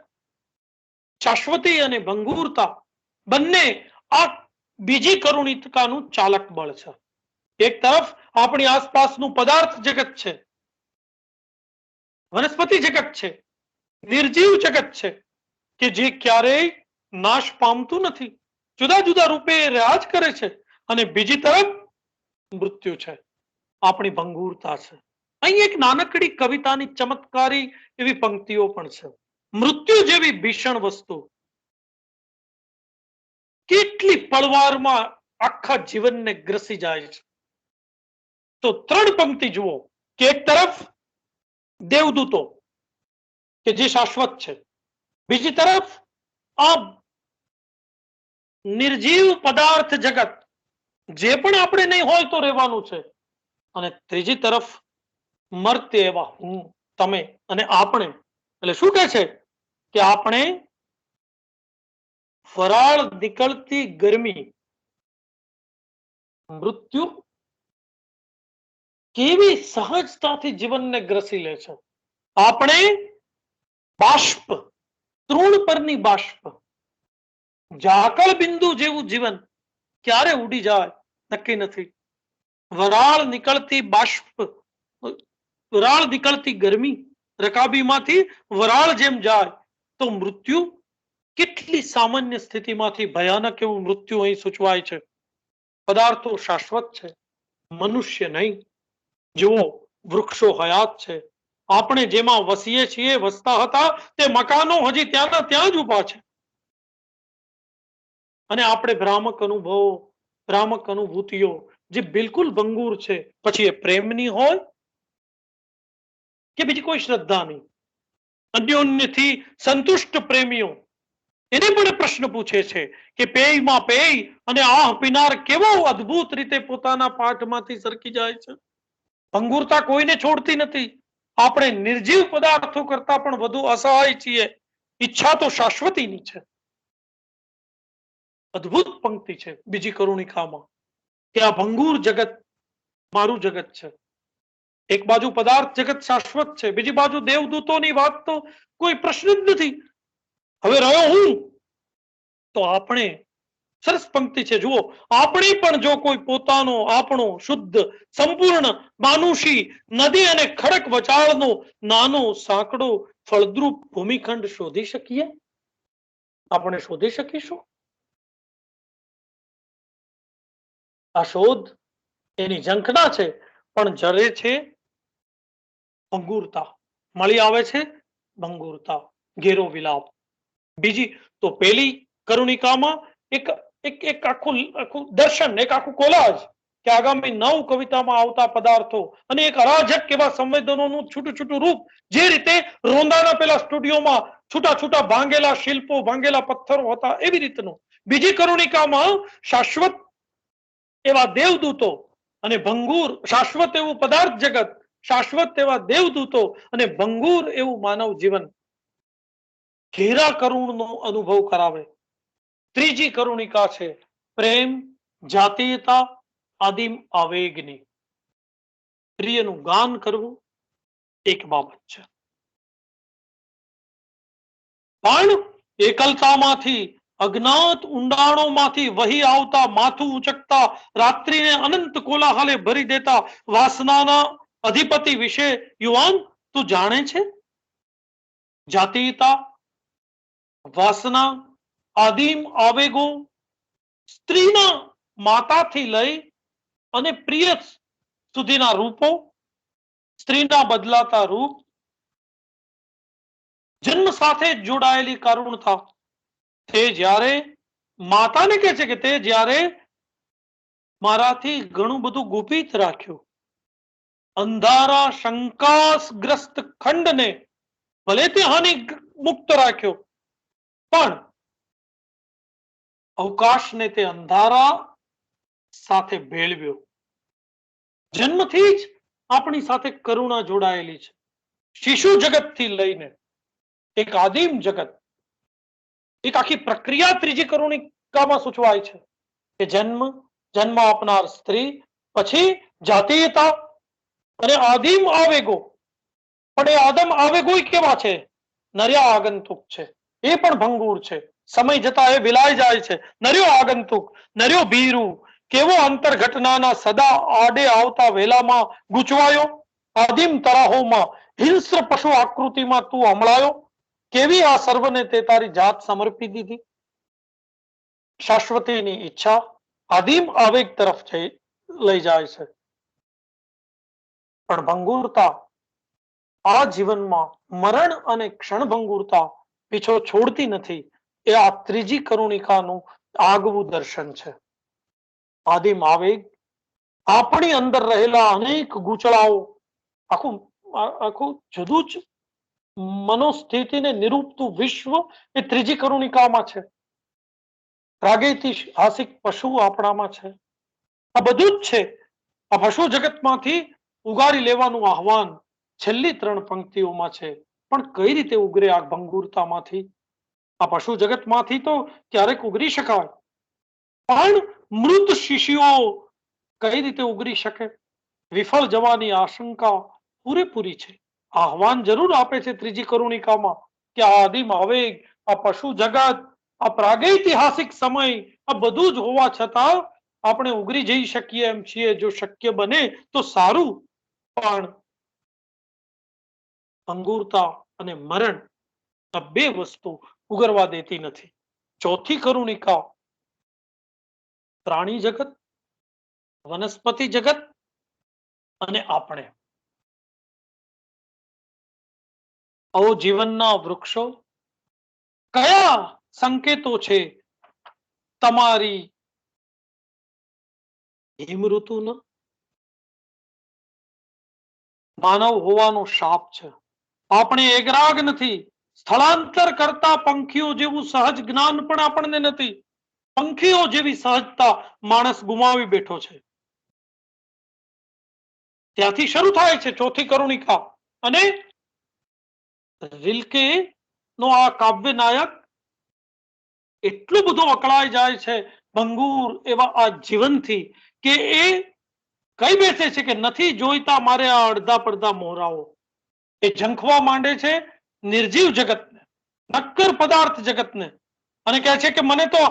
શાશ્વતી અને ભંગુરતા બંને આ બીજી કરુણિકાનું ચાલક બળ છે. એક તરફ આપણી આસપાસનું પદાર્થ જગત છે, વનસ્પતિ જગત છે, નિર્જીવ જગત છે, કે જે ક્યારેય નાશ પામતું નથી, જુદા જુદા રૂપે રાજ કરે છે. અને બીજી તરફ મૃત્યુ છે, આપણી ભંગુરતા છે. અહીં એક નાનકડી કવિતાની ચમત્કારી એવી પંક્તિઓ પણ છે. મૃત્યુ જેવી ભીષણ વસ્તુ કેટલી પળવારમાં આખા જીવનને ગ્રસી જાય છે. તો 3 પંક્તિ જુઓ, કે એક તરફ દેવદૂતો કે જે શાશ્વત છે, બીજી તરફ આ નિર્જીવ પદાર્થ જગત, જે પણ આપણે નહીં હોય તો રહેવાનું છે, અને ત્રીજી તરફ મર્ત્ય એવા હું, તમે અને આપણે. એટલે શું કહે છે કે આપણે વરાળ નીકળતી ગરમી, મૃત્યુ કેવી સહજતાથી જીવનને ગ્રસી લે છે. આપણે બાષ્પ, તૃણ પરની બાષ્પ, ઝાકળ બિંદુ જેવું જીવન ક્યારે ઉડી જાય નક્કી નથી. વરાળ નીકળતી બાષ્પ, વરાળ નીકળતી ગરમી રકાબીમાંથી વરાળ જેમ જાય, તો મૃત્યુ કેટલી સામાન્ય સ્થિતિમાંથી ભયાનક એવું મૃત્યુ અહીં સૂચવાય છે. પદાર્થો શાશ્વત છે, મનુષ્ય નહીં. જુઓ, વૃક્ષો હયાત છે, આપણે જેમાં વસીએ છીએ, વસતા હતા, તે મકાનો હજી ત્યાંના ત્યાં જ ઉભા છે. અને આપણે ભ્રામક અનુભવો, ભ્રામક અનુભૂતિઓ જે બિલકુલ ભંગુર છે, પછી એ પ્રેમની હોય કે બીજી કોઈ શ્રદ્ધાની. અન્યોન્યથી સંતુષ્ટ પ્રેમીઓ એને પણ પ્રશ્ન પૂછે છે કે પેયમાં પેય અને આહ પીનાર કેવો અદ્ભુત રીતે પોતાના પાઠમાંથી સરકી જાય છે. ભંગુરતા કોઈને છોડતી નથી. આપણે નિર્જીવ પદાર્થો કરતા પણ વધુ અસહાય છીએ. ઈચ્છા તો શાશ્વતીની છે. અદ્ભુત પંક્તિ છે બીજી કરુણિકામાં, કે આ ભંગુર જગત મારું જગત છે. એક બાજુ પદાર્થ જગત શાશ્વત છે, બીજી બાજુ દેવદૂતોની વાત તો કોઈ પ્રશ્ન જ નથી. હવે રહ્યો હું, તો આપણે, સરસ પંક્તિ છે જુઓ, આપણે પણ જો કોઈ પોતાનો આપણો શુદ્ધ સંપૂર્ણ માનુષી નદી અને ખડક વચાળનો નાનો સાંકડો ફળદ્રુપ ભૂમિખંડ શોધી શકીએ, આપણે શોધી શકીશું? આ શોધ એની ઝંખના છે, પણ જરે છે ભંગુરતા, મળી આવે છે ભંગુરતા, ઘેરો વિલાપ. બીજી તો પેલી કરુણિકામાં એક એક એક આખું આખું દર્શન, એક આખું કોલાજ, કે આગામી 9 કવિતામાં આવતા પદાર્થો અને એક અરાજક એવા સંવેદનોનું છૂટું છૂટું રૂપ, જે રીતે રોંદાના પેલા સ્ટુડિયોમાં છૂટા છૂટા ભાંગેલા શિલ્પો, ભાંગેલા પથ્થરો હતા, એવી રીતનું બીજી કરુણિકામાં શાશ્વત એવા દેવદૂતો અને ભંગુર, શાશ્વત એવું પદાર્થ જગત, શાશ્વત એવા દેવદૂતો અને ભંગુર એવું માનવ જીવન ઘેરા કરુણનો અનુભવ કરાવે. ત્રીજી કરુણિકા છે પ્રેમ, જાતીયતા, આદિમ આવેગની. પ્રિયનું ગાન કરવું એક બાબત છે, પણ એકલતામાંથી, અજ્ઞાત ઊંડાણોમાંથી વહી આવતા, માથું ઉચકતા, રાત્રિને અનંત કોલાહલે ભરી દેતા વાસનાના અધિપતિ વિશે યુવાન તું જાણે છે? જાતીયતા, વાસના, આદિમ આવેગો, સ્ત્રીના માતાથી લઈ અને પ્રિય સુધીના રૂપો, સ્ત્રીના બદલાતા રૂપ, જન્મ સાથે જોડાયેલી કરુણતા. તે જ્યારે માતાને કહે છે કે તે જ્યારે મારાથી ઘણું બધું ગુપિત રાખ્યું, અંધારા શંકાગ્રસ્ત ખંડને ભલે તે હાનિ મુક્ત રાખ્યો, પણ અવકાશને તે અંધારા સાથે ભેળવ્યો. જન્મથી જ આપણી સાથે કરુણા જોડાયેલી છે. શિશુ જગતથી લઈને એક આદિમ જગત, એક આખી પ્રક્રિયા ત્રીજી કરુણિકામાં સૂચવાય છે કે જન્મ આપનાર સ્ત્રી, પછી જાતીયતા અને આદિમ આવેગો. પણ એ આદમ આવેગો કેવા છે? નર્યા આગંતુક છે, એ પણ ભંગુર છે, સમય જતા એ વિલાઈ જાય છે. નર્યો આગંતુક, નર્યો ભીરું, કેવો અંતર ઘટનાના સદા આડે આવતા વેલામાં ગૂંચવાયો, આદિમ તરાહોમાં હિંસ્ર પશુ આકૃતિમાં તું હમળાયો. કેવી આ સર્વને તે તારી જાત સમર્પી દીધી. શાશ્વતીની ઈચ્છા આદિમ આવેગ તરફ લઈ જાય છે, પણ ભંગુરતા આ જીવનમાં મરણ અને ક્ષણભંગુરતા પીછો છોડતી નથી. એ આ ત્રીજી કરુણિકાનું આગવું દર્શન છે. આદિમ આવેગ આપણી અંદર રહેલા અનેક ગૂંચળાઓ, આખું જુદું જ મનોસ્થિતિને નિરૂપતું વિશ્વ એ ત્રીજી કરુણિકામાં છે. પ્રાગૈતિહાસિક પશુ આપણામાં છે. આ બધું જ છે. આ પશુ જગતમાંથી ઉગારી લેવાનું આહવાન છેલ્લી 3 પંક્તિઓમાં છે. પણ કઈ રીતે ઉગરે આ ભંગુરતામાંથી? આ પશુ જગતમાંથી તો ક્યારેક ઉગરી શકાય, પણ મૃત શિશીઓ કઈ રીતે ઉગરી શકે? વિફળ જવાની આશંકા પૂરેપૂરી છે. આહવાન જરૂર આપે છે ત્રીજી કરુણિકામાં કે આ આદિમ આવેગ, આ પશુ જગત, આ પ્રાગૈતિહાસિક સમય, આ બધું જ હોવા છતાં આપણે ઉગરી જઈ શકીએ એમ છીએ. જો શક્ય બને તો સારું, પણ અંગુરતા અને મરણ આ બે વસ્તુ ઉગરવા દેતી નથી. ચોથી કરુણિકા પ્રાણી જગત, વનસ્પતિ જગત અને આપણે. આવો જીવનના વૃક્ષો કયા સંકેતો છે તમારી હિમ ઋતુનો? માનવ હોવાનો શાપ છે. આપણે એગરાગ નથી. સ્થળાંતર કરતા પંખીઓ જેવું સહજ જ્ઞાન પણ આપણને નથી. પંખીઓ જેવી સહજતા માણસ ગુમાવી બેઠો છે. ત્યાંથી શરૂ થાય છે ચોથી કરુણિકા. અને રિલ્કે નો આ કાવ્ય નાયક એટલો બધો અકળાઈ જાય છે ભંગુર એવા આ જીવનથી કે એ કઈ બેસે છે કે નથી જોઈતા મારે આ અડધા પડધા મોરાઓ. એ ઝંખવા માંડે છે નિર્જીવ જગતને, નક્કર પદાર્થ જગતને, અને કહે છે કે મને તો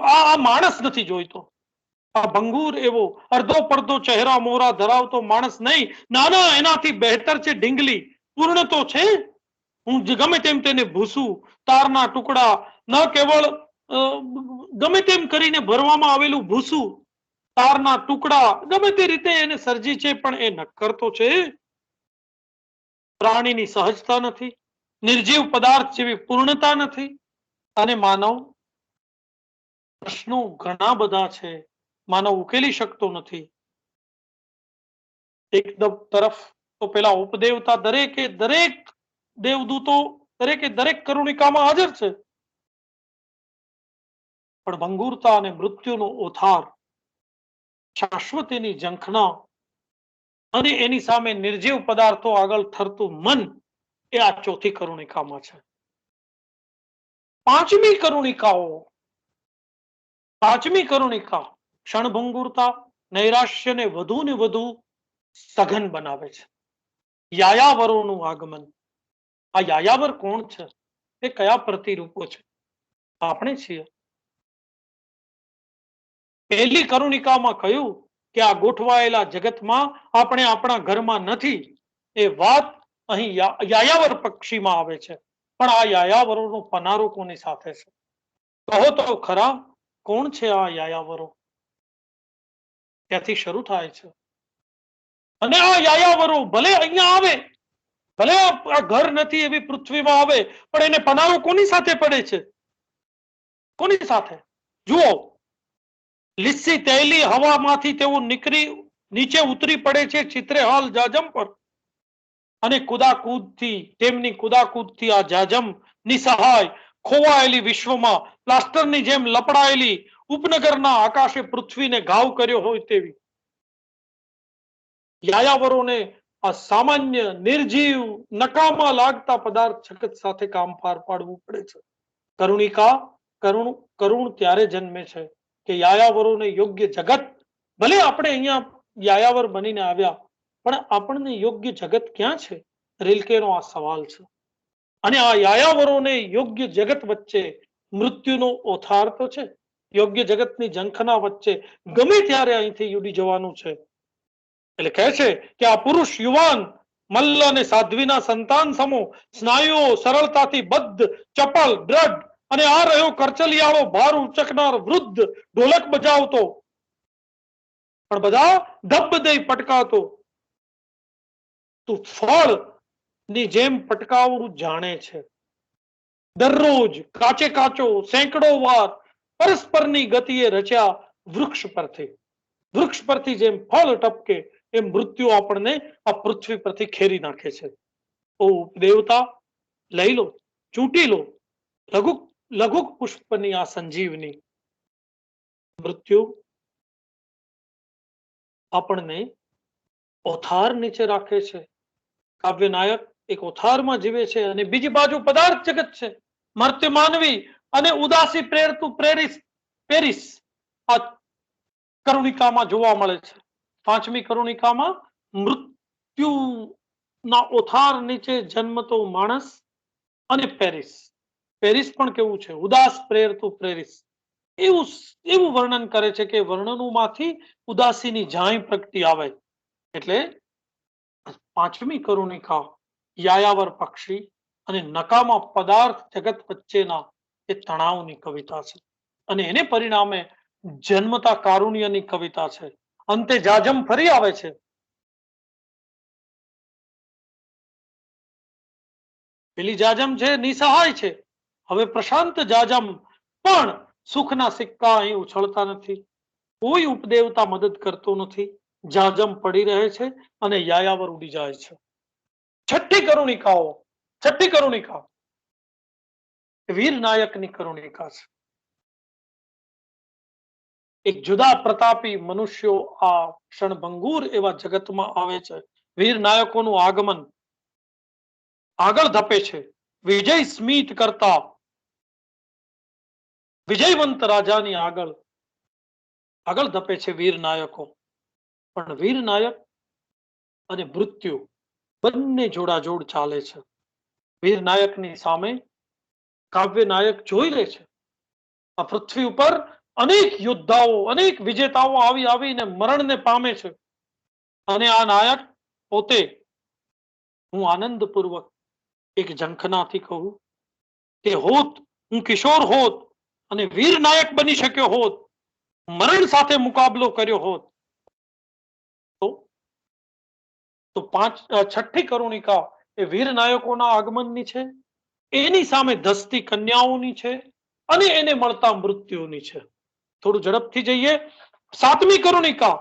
આ માણસ નથી જોઈતો. આ ભંગુર એવો અડધો પડધો ચહેરા મોરા ધરાવતો માણસ નહીં, નાના એનાથી બહેતર છે ઢીંગલી. પૂર્ણ તો છે, હું ગમે તેમ તેને ભૂસું. તારના ટુકડા ન કેવળ ગમે તેમ કરીને ભરવામાં આવેલું ભૂસું, તારના ટુકડા ગમે તે રીતે એને સર્જી છે, પણ એ નક્કર તો છે. પ્રાણીની સહજતા નથી, નિર્જીવ પદાર્થ જેવી પૂર્ણતા નથી. અને માનવ, પ્રશ્નો ઘણા બધા છે, માનવ ઉકેલી શકતો નથી. એક તરફ તો પેલા ઉપદેવતા દરેક દેવદૂતો દરેક કરુણિકામાં હાજર છે, પણ ભંગુરતા અને મૃત્યુનો ઓથાર, શાશ્વતીની ઝંખના અને એની સામે નિર્જીવ પદાર્થો આગળ ઠરતું મન એ આ ચોથી કરુણિકામાં છે. પાંચમી કરુણિકા ક્ષણભંગુરતા, નૈરાશ્યને વધુ ને વધુ સઘન બનાવે છે. યાયાવરોનું આગમન. આ યાયાવર કોણ છે? એ કયા પ્રતિરૂપો છે? આપણે છીએ. પહેલી કરુણિકામાં કહ્યું કે આ ગોઠવાયેલા જગતમાં આપણે આપણા ઘરમાં નથી. એ વાત અહીં યાયાવર પક્ષીમાં આવે છે. પણ આ યાયાવરોનો પનારો કોની સાથે છે? કહો તો ખરા, કોણ છે આ યાયાવરો? ત્યાંથી શરૂ થાય છે. અને આ યાયાવરો ભલે અહીંયા આવે, ભલે આ ઘર નથી એવી પૃથ્વીમાં આવે, પણ એને પનારો કોની સાથે પડે છે? કોની સાથે? જુઓ, લીસી તૈલી હવામાંથી તેઓ નીકળી નીચે ઉતરી પડે છે ચિત્રેહાલ જાજમ પર, અને તેમની કુદાકૂદથી આ જાજમ નિસહાય ખોવાયેલી વિશ્વમાં પ્લાસ્ટરની જેમ લપડાયેલી ઉપનગરના આકાશે પૃથ્વીને ઘાવ કર્યો હોય તેવી. યાયાવરોને આ સામાન્ય નિર્જીવ નકામા લાગતા પદાર્થ જગત સાથે કામ પાર પાડવું પડે છે. કરુણ ત્યારે જન્મે છે કે યાયાવરોને યોગ્ય જગત, ભલે આપણે અહીંયા યાયાવર બનીને આવ્યા, પણ આપણને યોગ્ય જગત ક્યાં છે? રિલ્કેનો આ સવાલ છે. અને આ યાયાવરોને યોગ્ય જગત વચ્ચે મૃત્યુનો ઓથાર તો છે, યોગ્ય જગતની ઝંખના વચ્ચે ગમે ત્યારે અહીંથી ઉડી જવાનું છે. એટલે કહે છે કે આ પુરુષ યુવાન મલ્લ અને સાધ્વીના સંતાન સમો, સ્નાયુઓ સરળતાથી બદ્ધ, ચપળ, દ્રઢ, અને આ રહ્યો કરચલિયાળો ભાર ઉચકનાર વૃદ્ધ ઢોલક બજાવતો, પણ બધા ધબ્બ દઈ પટકાતો. તું ફળ ની જેમ પટકાવવું જાણે છે. દરરોજ કાચે કાચો સેંકડો વાર પરસ્પરની ગતિએ રચ્યા વૃક્ષ પરથી જેમ ફળ ટપકે એમ મૃત્યુ આપણને આ પૃથ્વી પરથી ખેરી નાખે છે. ઓ દેવતા, લઈ લો, ચૂંટી લો લઘુક પુષ્પની આ સંજીવની. મૃત્યુ આપણને ઓથાર નીચે રાખે છે. કાવ્યનાયક એક ઓથારમાં જીવે છે, અને બીજી બાજુ પદાર્થ જગત છે, મર્ત્ય માનવી અને ઉદાસી પ્રેરતું પેરિસ આ કરુણિકામાં જોવા મળે છે. પાંચમી કરુણિકામાં મૃત્યુના ઓથાર નીચે જન્મતો માણસ અને પેરિસ પણ કેવું છે? ઉદાસ પ્રેરતું પેરિસ. એવું વર્ણન કરે છે કે વર્ણનોમાંથી ઉદાસીની ઝાંય પ્રગટી આવે. એટલે પાંચમી કરુણિકા યાયાવર પક્ષી અને નકામા પદાર્થ જગત વચ્ચેના એ તણાવની કવિતા છે, અને એને પરિણામે જન્મતા કારુણ્યની કવિતા છે. અંતે જાજમ ફરી આવે છે. પેલી જાજમ છે નિસહાય છે, હવે પ્રશાંત જાજમ, પણ સુખના સિક્કા અહીં ઉછળતા નથી. કોઈ ઉપદેવતા મદદ કરતો નથી. જાજમ પડી રહે છે અને યાયાવર ઉડી જાય છે. છઠ્ઠી કરુણિકા વીર નાયકની કરુણિકા છે. એક જુદા પ્રતાપી મનુષ્યો આ ક્ષણભંગુર એવા જગતમાં આવે છે. વીર નાયકોનું આગમન આગળ ધપે છે. વિજય સ્મિત કરતા વિજયવંત રાજાની આગળ ધપે છે વીર નાયકો. પણ વીર નાયક અને મૃત્યુ બંને જોડાજોડ ચાલે છે. વીર નાયકની સામે કાવ્ય નાયક જોઈ લે છે, આ પૃથ્વી ઉપર અનેક યોદ્ધાઓ, અનેક વિજેતાઓ આવીને મરણને પામે છે, અને આ નાયક પોતે, હું આનંદપૂર્વક એક ઝંખનાથી કહું કે હું કિશોર હોત અને વીર નાયક બની શક્યો હોત, મરણ સાથે મુકાબલો કર્યો હોત, તો છઠ્ઠી કરુણિકા એ વીર નાયકોના આગમનની છે, એની સામે ધસતી કન્યાઓની છે, અને એને મળતા મૃત્યુની છે. થોડું ઝડપથી જઈએ. સાતમી કરુણિકા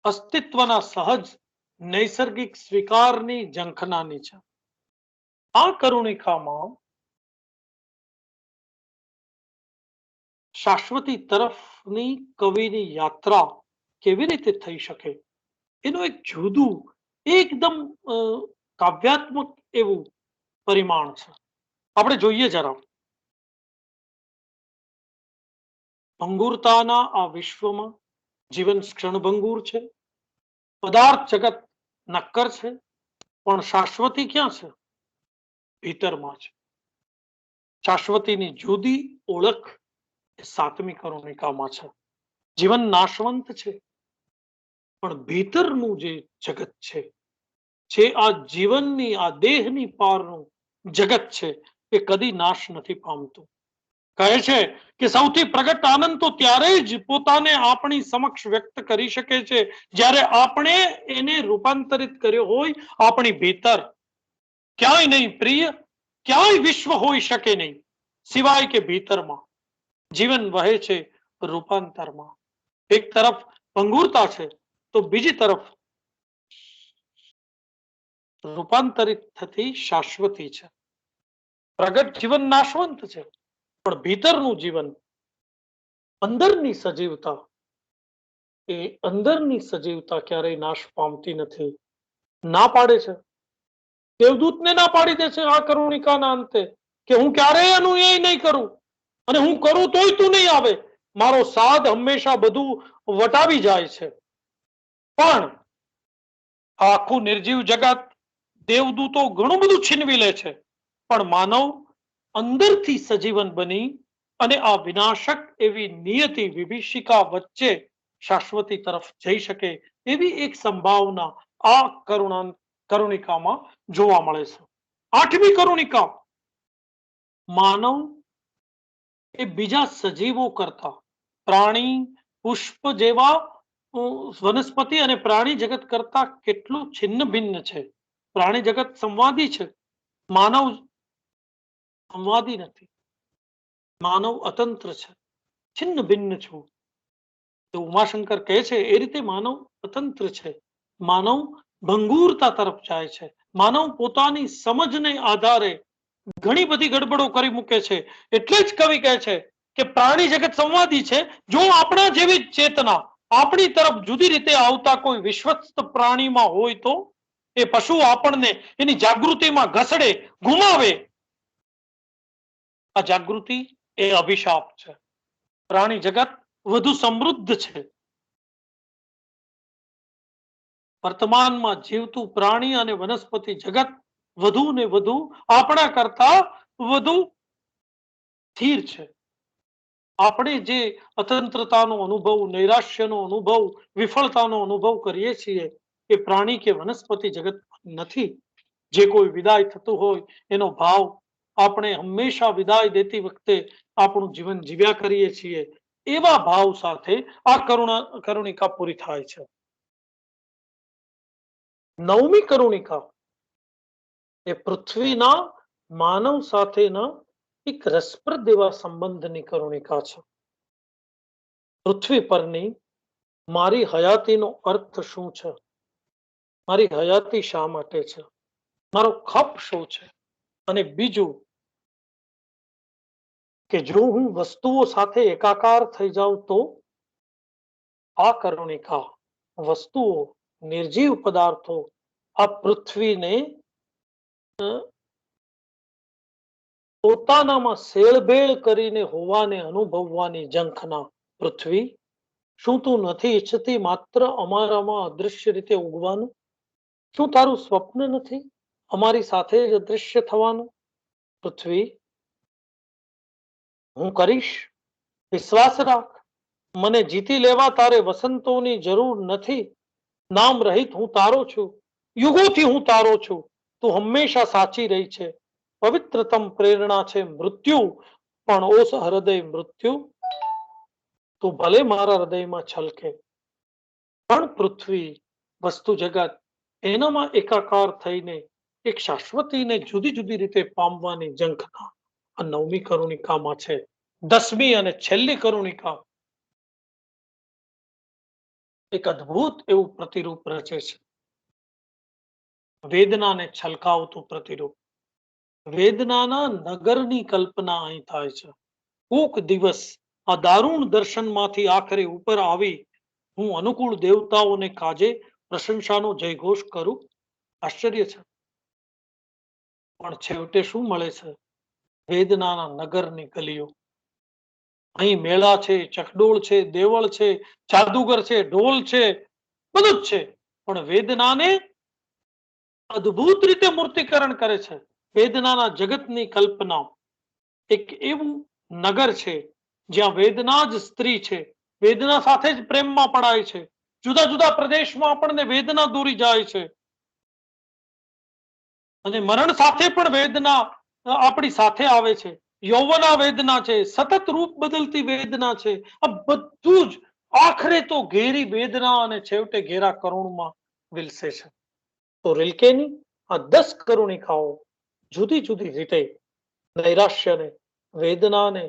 અસ્તિત્વના સહજ નૈસર્ગિક સ્વીકારની ઝંખનાની છે. આ કરુણિકામાં શાશ્વતી તરફની કવિની યાત્રા કેવી રીતે થઈ શકે એનું એક જુદું એકદમ કાવ્યાત્મક એવું પરિમાણ છે. આપણે જોઈએ જરા. ભંગુરતાના આ વિશ્વમાં જીવન ક્ષણભંગુર છે, પદાર્થ જગત નક્કર છે, પણ શાશ્વતી ક્યાં છે? ભીતરમાં છે. શાશ્વતીની જુદી ઓળખ એ સાતમી કરુણિકામાં છે. જીવન નાશવંત છે, પણ ભીતરનું જે જગત છે, જે આ જીવનની આ દેહની પારનું જગત છે, એ કદી નાશ નથી પામતું. કહે છે કે સૌથી પ્રગટ આનંદ તો ત્યારે જ પોતાને આપણી સમક્ષ વ્યક્ત કરી શકે છે જ્યારે આપણે એને રૂપાંતરિત કર્યો હોય આપણી ભીતર. ક્યાંય નહીં પ્રિય, ક્યાંય વિશ્વ હોઈ શકે નહીં સિવાય કે ભીતરમાં. જીવન વહે છે રૂપાંતરમાં. એક તરફ ભંગુરતા છે તો બીજી તરફ રૂપાંતરિત થતી શાશ્વતી છે. પ્રગટ જીવન નાશવંત છે, પણ ભીતરનું જીવન, અંદરની સજીવતા, એ અંદરની સજીવતા ક્યારેય નાશ પામતી નથી. ના પાડે છે. દેવદૂતને ના પાડી દે છે આ કરુણિકાના અંતે કે હું ક્યારેય અનુયાયી નહીં કરું, અને હું કરું તોય તું નહીં આવે. મારો સાદ હંમેશા બધું વટાવી જાય છે. પણ આખું નિર્જીવ જગત, દેવદૂતો ઘણું બધું છીનવી લે છે, પણ માનવ અંદરથી સજીવન બની અને આ વિનાશક એવી નિયતિ વિભીષિકા વચ્ચે શાશ્વતી તરફ જઈ શકે એવી એક સંભાવના આ કરુણિકામાં જોવા મળે છે. આઠમી કરુણિકા, માનવ એ બીજા સજીવો કરતા, પ્રાણી, પુષ્પ જેવા વનસ્પતિ અને પ્રાણી જગત કરતા કેટલું છિન્ન ભિન્ન છે. પ્રાણી જગત સંવાદી છે, માનવ સંવાદી નથી. માનવ અતંત્ર છે, છિન્ન ભિન્ન છું. તો ઉમાશંકર કહે છે એ રીતે માનવ અતંત્ર છે. માનવ ભંગુરતા તરફ જાય છે. માનવ પોતાની સમજને આધારે ઘણી બધી ગડબડો કરી મૂકે છે. એટલે જ કવિ કહે છે કે પ્રાણી જગત સંવાદી છે. જો આપણા જેવી ચેતના આપણી તરફ જુદી રીતે આવતા કોઈ વિશ્વસ્ત પ્રાણીમાં હોય તો એ પશુ આપણને એની જાગૃતિમાં ઘસડે, ગુમાવે. આ જાગૃતિ એ અભિશાપ છે. પ્રાણી જગત વધુ સમૃદ્ધ છે. વર્તમાનમાં જીવતું પ્રાણી અને વનસ્પતિ જગત વધુ ને વધુ આપણા કરતા વધુ સ્થિર છે. આપણે જે અતંત્રતાનો અનુભવ, નૈરાશ્યનો અનુભવ, વિફળતાનો અનુભવ કરીએ છીએ એ પ્રાણી કે વનસ્પતિ જગત નથી. જે કોઈ વિદાય થતું હોય એનો ભાવ આપણે હંમેશા વિદાય દેતી વખતે આપણું જીવન જીવ્યા કરીએ છીએ. એવા ભાવ સાથે આ કરુણિકા પૂરી થાય છે. નવમી કરુણિકા એ પૃથ્વીના માનવ સાથેના એક રસપ્રદ એવા સંબંધની કરુણિકા છે. પૃથ્વી પરની મારી હયાતીનો અર્થ શું છે? મારી હયાતી શા માટે છે? મારો ખપ શું છે? અને બીજું કે જો હું વસ્તુઓ સાથે એકાકાર થઈ જાઉં તો આ કરુણિકા વસ્તુઓ, નિર્જીવ પદાર્થો આ પૃથ્વીને પોતાનામાં શેળભેળ કરીને હોવાને અનુભવવાની ઝંખના. પૃથ્વી, શું તું નથી ઈચ્છતી માત્ર અમારામાં અદૃશ્ય રીતે ઉગવાનું? શું તારું સ્વપ્ન નથી અમારી સાથે જ અદૃશ્ય થવાનું? પૃથ્વી, હું કરીશ, વિશ્વાસ રાખ. મને જીતી લેવા તારે વસંતોની જરૂર નથી. નામ રહિત હું તારો છું, યુગોથી હું તારો છું. તું હંમેશા સાચી રહી છે. પવિત્રતમ પ્રેરણા છે મૃત્યુ, પણ ઓસ હૃદય મૃત્યુ, તું ભલે મારા હૃદયમાં છલકે. પણ પૃથ્વી, વસ્તુ જગત એનામાં એકાકાર થઈને એક શાશ્વતીને જુદી જુદી રીતે પામવાની ઝંખના આ નવમી કરુણિકામાં છે. દસમી અને છેલ્લી કરુણિકા એક અદ્ભુત એવું પ્રતિરૂપ રચે છે, વેદનાને છલકાવતું પ્રતિરૂપ. વેદનાના નગરની કલ્પના અહીં થાય છે. કોક દિવસ આ દારૂણ દર્શનમાંથી આખરે ઉપર આવી હું અનુકૂળ દેવતાઓને કાજે પ્રશંસાનો જયઘોષ કરું. આશ્ચર્ય છે, પણ છેવટે શું મળે છે? વેદનાના નગરની ગલીઓ. અહીં મેળા છે, ચકડોળ છે, દેવળ છે, જાદુગર છે, ઢોલ છે, બધું જ છે, પણ વેદનાને અદ્ભુત રીતે મૂર્તિકરણ કરે છે. વેદનાના જગતની કલ્પના. એક એવું નગર છે જ્યાં વેદના જ સ્ત્રી છે, વેદના સાથે જ પ્રેમમાં પડાય છે. જુદા જુદા પ્રદેશમાં આપણને વેદના દોરી જાય છે, અને મરણ સાથે પણ વેદના આપણી સાથે આવે છે. યૌવના વેદના છે, સતત રૂપ બદલતી વેદના છે. આ બધું જ આખરે તો ઘેરી વેદના અને છેવટે ઘેરા કરુણમાં વિલસે છે. તો રિલ્કેની આ 10 કરુણિકાઓ જુદી જુદી રીતે નૈરાશ્યને, વેદનાને,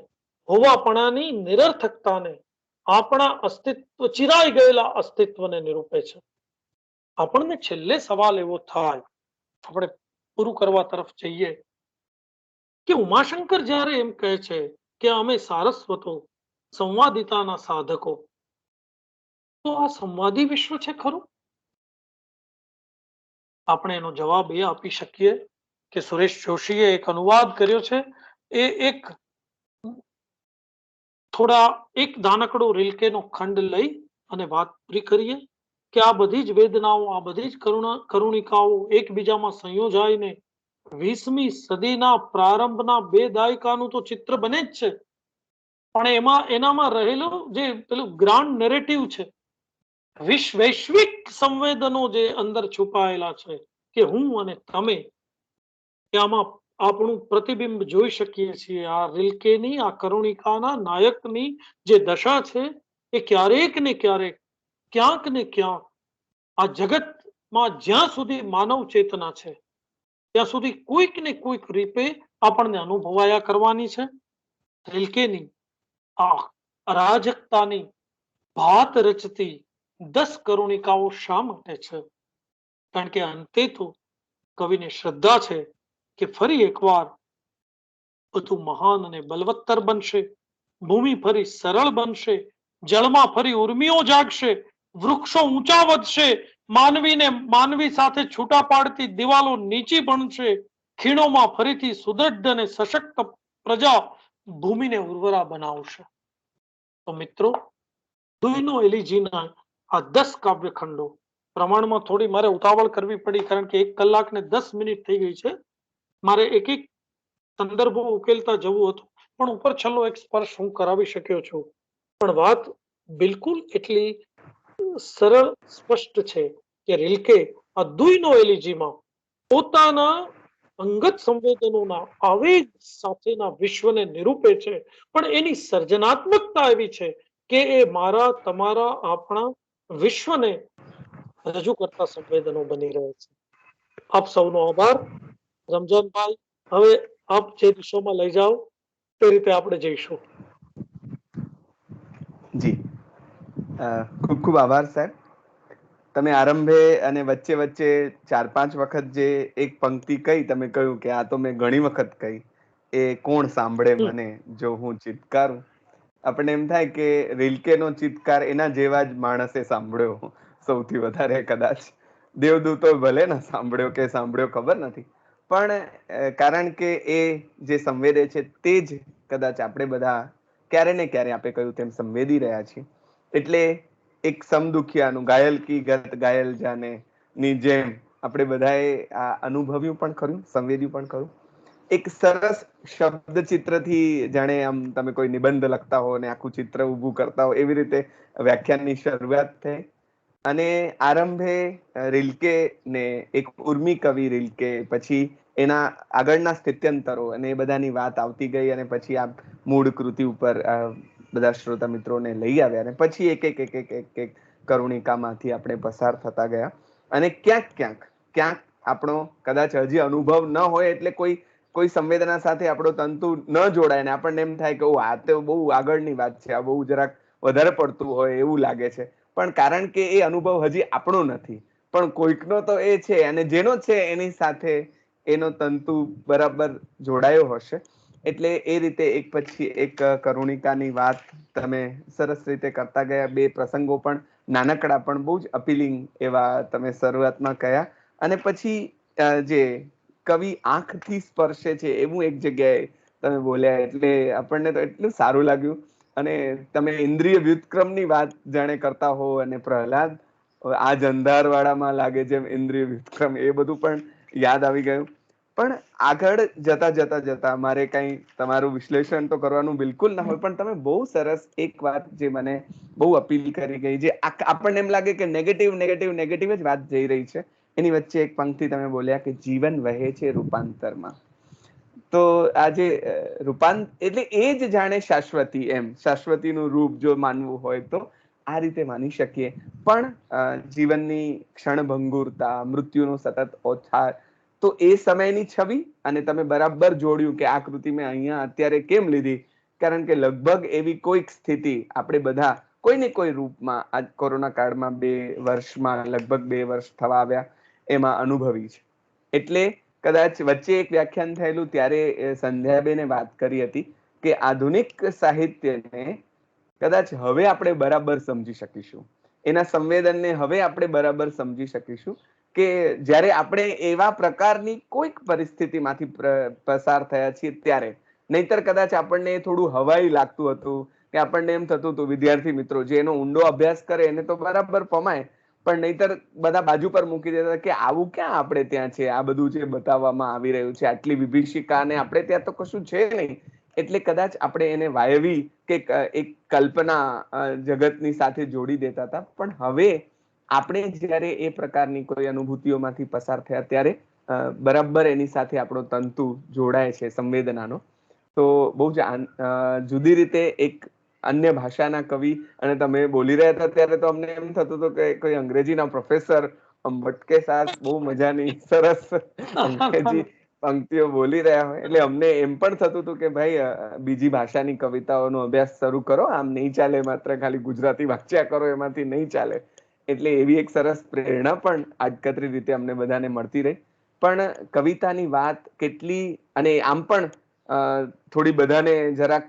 હોવાપણાની નિરર્થકતાને, આપણા અસ્તિત્વ, ચિરાઈ ગયેલા અસ્તિત્વને નિરૂપે છે. આપણને છેલ્લે સવાલ એવો થાય, આપણે પૂરું કરવા તરફ જઈએ, કે ઉમાશંકર જ્યારે એમ કહે છે કે અમે સારસ્વતો, સંવાદિતાના સાધકો, તો આ સંવાદી વિશ્વ છે ખરું? આપણે એનો જવાબ એ આપી શકીએ કે સુરેશ જોશીએ એક અનુવાદ કર્યો છે. એ એક એક નાનકડો રિલ્કેનો ખંડ લઈ અને વાત પૂરી કરીએ કે આ બધી જ વેદનાઓ, આ બધી જ કરુણિકાઓ એકબીજામાં સંયોજાઈને 20મી સદીના પ્રારંભના 2 દાયકાનું તો ચિત્ર બને જ છે, પણ એનામાં રહેલો જે પેલું ગ્રાન્ડ નેરેટિવ છે, વૈશ્વિક સંવેદનો જે અંદર છુપાયેલા છે, કે હું અને તમે આમાં આપણું પ્રતિબિંબ જોઈ શકીએ છીએ. આ રિલ્કેની, આ કરુણિકાના નાયકની જે દશા છે, એ ક્યારેક ને ક્યારેક, ક્યાંક ને ક્યાંક આ જગતમાં જ્યાં સુધી માનવ ચેતના છે ત્યાં સુધી કોઈક ને કોઈક રીતે આપણને અનુભવાયા કરવાની છે. રિલ્કેની આ અરાજકતાની ભાત રચતી 10 કરુણિકાઓ શા માટે છે? કારણ કે અંતે તો કવિને શ્રદ્ધા છે કે ફરી એકવાર બધું મહાન અને બલવત્તર બનશે, ભૂમિ ફરી સરળ બનશે, જળમાં ફરી ઉર્મિઓ જાગશે, વૃક્ષો ઊંચા વધશે, માનવી સાથે છૂટા પાડતી દિવાલો નીચી બનશે, ખીણોમાં ફરીથી સુદૃઢ અને સશક્ત પ્રજા ભૂમિને ઉર્વરા બનાવશે. તો મિત્રો, દુઈનો એલિજીના આ 10 કાવ્યખંડો, પ્રમાણમાં થોડી મારે ઉતાવળ કરવી પડી કારણ કે 1 કલાક ને 10 મિનિટ થઈ ગઈ છે. મારે એક એક સંદર્ભો ઉકેલતા જવું હતું, પણ ઉપર છેલ્લો એક સ્પર્શ હું કરાવી શક્યો છું. પણ વાત બિલકુલ એટલી સરળ, સ્પષ્ટ છે કે રિલ્કે આ દુઈનો એલિજીમાં પોતાના અંગત સંવેદનોના આવેગ સાથેના વિશ્વને નિરૂપે છે, પણ એની સર્જનાત્મકતા એવી છે કે એ મારા, તમારા, આપણા વિશ્વને રજૂ કરતા સંવેદનો બની રહે છે. આપ સૌનો આભાર. રમજાનભાઈ, હવે આપ જે દિશામાં લઈ જાઓ તે રીતે આપણે જઈશું. જી, ખૂબ ખૂબ આભાર સાહેબ. તમે આરંભે અને વચ્ચે વચ્ચે 4-5 વખત જે એક પંક્તિ કહી, તમે કહ્યું કે આ તો મેં ઘણી વખત કહી, એ કોણ સાંભળે મને જો હું ચિત્કારું. આપણને એમ થાય કે રિલ્કેનો ચિત્કાર એના જેવા જ માણસે સાંભળ્યો સૌથી વધારે કદાચ. દેવદૂતો ભલે ને સાંભળ્યો ખબર નથી, પણ કારણ કે એ જે સંવેદે છે તે જ કદાચ આપણે બધા ક્યારે ને ક્યારે આપણે કહ્યું તેમ સંવેદી રહ્યા છીએ. એટલે એક સમદુખિયાનું ઘાયલ કી ગત ઘાયલ જાને ની જેમ આપણે બધાએ આ અનુભવ્યું પણ ખરું, સંવેદ્યું પણ ખરું. એક સરસ શબ્દ ચિત્રથી, જાણે આમ તમે કોઈ નિબંધ લખતા હો અને આખું ચિત્ર ઊભું કરતા હો, એવી રીતે વ્યાખ્યાનની શરૂઆત થઈ. અને આરંભે રિલ્કે ને એક ઉર્મી કવિ રિલ્કે, પછી એના આગળના સ્થિત્યંતરો અને એ બધાની વાત આવતી ગઈ, અને પછી આ મૂળ કૃતિ ઉપર બધા શ્રોતા મિત્રોને લઈ આવ્યા, અને પછી એક કરુણિકામાંથી આપણે પસાર થતા ગયા. અને ક્યાંક આપણો કદાચ હજી અનુભવ ન હોય, એટલે કોઈ સંવેદના સાથે આપણો તંતુ ન જોડાય ને આપણને એમ થાય કે આ તો બહુ આગળની વાત છે, આ બહુ જરાક વધારે પડતું હોય એવું લાગે છે. પણ કારણ કે એ અનુભવ હજી આપણો નથી, પણ કોઈકનો તો એ છે, અને જેનો છે એની સાથે એનો તંતુ બરાબર જોડાયો હશે. એટલે એ રીતે એક પછી એક કરુણિકાની વાત તમે સરસ રીતે કરતા ગયા. બે પ્રસંગો પણ નાનકડા પણ બહુ જ અપીલિંગ એવા તમે શરૂઆતમાં કહ્યા. અને પછી જે કવિ આંખથી સ્પર્શે છે એવું એક જગ્યાએ તમે બોલ્યા, એટલે આપણને તો એટલું સારું લાગ્યું. અને તમે ઇન્દ્રિય વ્યુત્ક્રમની વાત જાણે કરતા હો, અને પ્રહલાદ આ જંધાર વાળામાં લાગે જેમ ઇન્દ્રિય વ્યુત્ક્રમ, એ બધું પણ યાદ આવી ગયું. પણ આગળ જતા જતા જતા મારે કઈ તમારું વિશ્લેષણ તો કરવાનું બિલકુલ ના હોય, પણ તમે બહુ સરસ એક વાત જે મને બહુ અપીલ કરી ગઈ, જે આપણને એમ લાગે કે નેગેટિવ નેગેટિવ નેગેટિવ જ વાત જઈ રહી છે, એની વચ્ચે એક પંક્તિ તમે બોલ્યા કે જીવન વહે છે રૂપાંતરમાં. તો આજે એટલે એ જ જાણે શાશ્વતી, એમ શાશ્વતીનું રૂપ જો માનવું હોય તો આ રીતે માની શકીએ. પણ જીવનની ક્ષણભંગુરતા, મૃત્યુનો સતત ઓછાર, તો એ સમયની છબી, અને તમે બરાબર જોડ્યું કે આ કૃતિ મેં અહીંયા અત્યારે કેમ લીધી, કારણ કે લગભગ એવી કોઈક સ્થિતિ આપણે બધા કોઈ ને કોઈ રૂપમાં આ કોરોના કાળમાં 2 વર્ષમાં, લગભગ 2 વર્ષ થવા આવ્યા, એમાં અનુભવી છે. એટલે કદાચ વચ્ચે એક વ્યાખ્યાન થયેલું ત્યારે સંધ્યાબેને વાત કરી હતી કે આધુનિક સાહિત્યને કદાચ હવે આપણે બરાબર સમજી શકીશું, એના સંવેદનને હવે આપણે બરાબર સમજી શકીશું કે જ્યારે આપણે એવા પ્રકારની કોઈક પરિસ્થિતિમાંથી પસાર થયા છીએ ત્યારે. નહીતર કદાચ આપણને થોડું હવાઈ લાગતું હતું, કે આપણને એમ થતું હતું, વિદ્યાર્થી મિત્રો જે એનો ઊંડો અભ્યાસ કરે એને તો બરાબર પમાય, પણ નહીતર બધા બાજુ પર મૂકી દેતા કે આવું ક્યાં આપણે ત્યાં છે, આ બધું જે બતાવવામાં આવી રહ્યું છે, આટલી વિભીષિકા, અને આપણે ત્યાં તો કશું છે નહીં. એટલે કદાચ આપણે એને વાયવી કે એક કલ્પના જગતની સાથે જોડી દેતા હતા. પણ હવે આપણે જ્યારે એ પ્રકારની કોઈ અનુભૂતિઓમાંથી પસાર થયા ત્યારે બરાબર એની સાથે આપણો તંતુ જોડાય છે સંવેદનાનો. તો બહુ જ જુદી રીતે એક અન્ય ભાષાના કવિ, અને તમે બોલી રહ્યા હતા ત્યારે તો અમને એમ થતું હતું કે કોઈ અંગ્રેજીના પ્રોફેસર ભટકે સાસ બહુ મજાની સરસ અંગ્રેજી પંક્તિઓ બોલી રહ્યા હોય, એટલે અમને એમ પણ થતું હતું કે ભાઈ બીજી ભાષાની કવિતાઓનો અભ્યાસ શરૂ કરો, આમ નહીં ચાલે, માત્ર ખાલી ગુજરાતી વાંચ્યા કરો એમાંથી નહીં ચાલે. એટલે એવી એક સરસ પ્રેરણા પણ આડકતરી રીતે અમને બધાને મળતી રહી. પણ કવિતાની વાત કેટલી, અને આમ પણ થોડી બધાને જરાક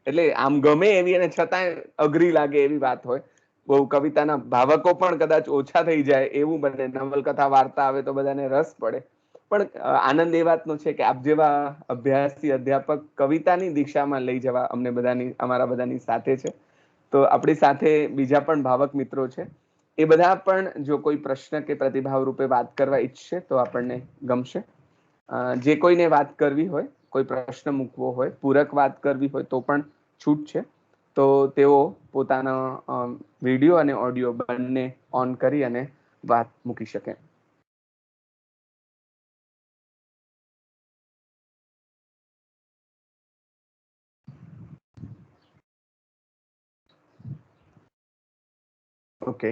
એટલે આમ ગમે એવી, અને છતાંય અઘરી લાગે એવી વાત હોય. બહુ કવિતાના ભાવકો પણ કદાચ ઓછા થઈ જાય એવું બને, નવલકથા વાર્તા આવે તો બધાને રસ પડે. પણ આનંદ એ વાતનો છે કે આપ જેવા અભ્યાસી અધ્યાપક કવિતાની દિશામાં લઈ જવા અમને બધાની, અમારા બધાની સાથે છે. તો આપણી સાથે બીજા પણ ભાવક મિત્રો છે, એ બધા પણ જો કોઈ પ્રશ્ન કે પ્રતિભાવ રૂપે વાત કરવા ઈચ્છશે તો આપણને ગમશે. જે કોઈને વાત કરવી હોય, કોઈ પ્રશ્ન મૂકવો હોય, પૂરક વાત કરવી હોય તો પણ છૂટ છે. તો તેઓ પોતાના વિડીયો અને ઓડિયો બંને ઓન કરી અને વાત મૂકી શકે. ઓકે,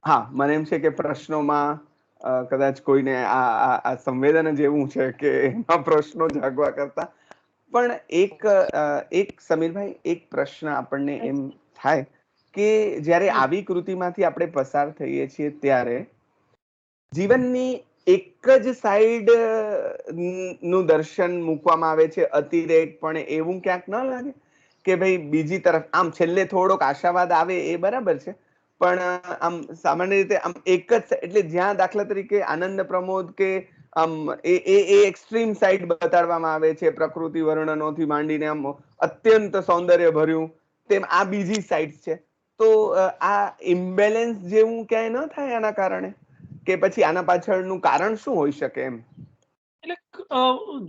હા, મને એમ છે કે પ્રશ્નોમાં કદાચ કોઈને આ સંવેદન જ એવું છે કે એમાં પ્રશ્નો જાગવા કરતા પણ એક સમીરભાઈ, એક પ્રશ્ન આપણને એમ થાય કે જ્યારે આવી કૃતિમાંથી આપણે પસાર થઈએ છીએ ત્યારે જીવનની એક જ સાઈડ નું દર્શન મૂકવામાં આવે છે અતિરેક, પણ એવું ક્યાંક ન લાગે કે ભાઈ બીજી તરફ આમ છેલ્લે થોડોક આશાવાદ આવે એ બરાબર છે, પણ આમ સામાન્ય રીતે આમ એક જ, એટલે જ્યાં દાખલા તરીકે આનંદ પ્રમોદ કે આમ એ એક્સ્ટ્રીમ સાઈડ બતાડવામાં આવે છે, પ્રકૃતિ વર્ણનોથી માંડીને આમ અત્યંત સૌંદર્ય ભર્યું, તેમ આ બીજી સાઈડ છે. તો આ ઇમ્બેલેન્સ જેવું ક્યાંય ન થાય આના કારણે, કે પછી આના પાછળનું કારણ શું હોઈ શકે એમ? એટલે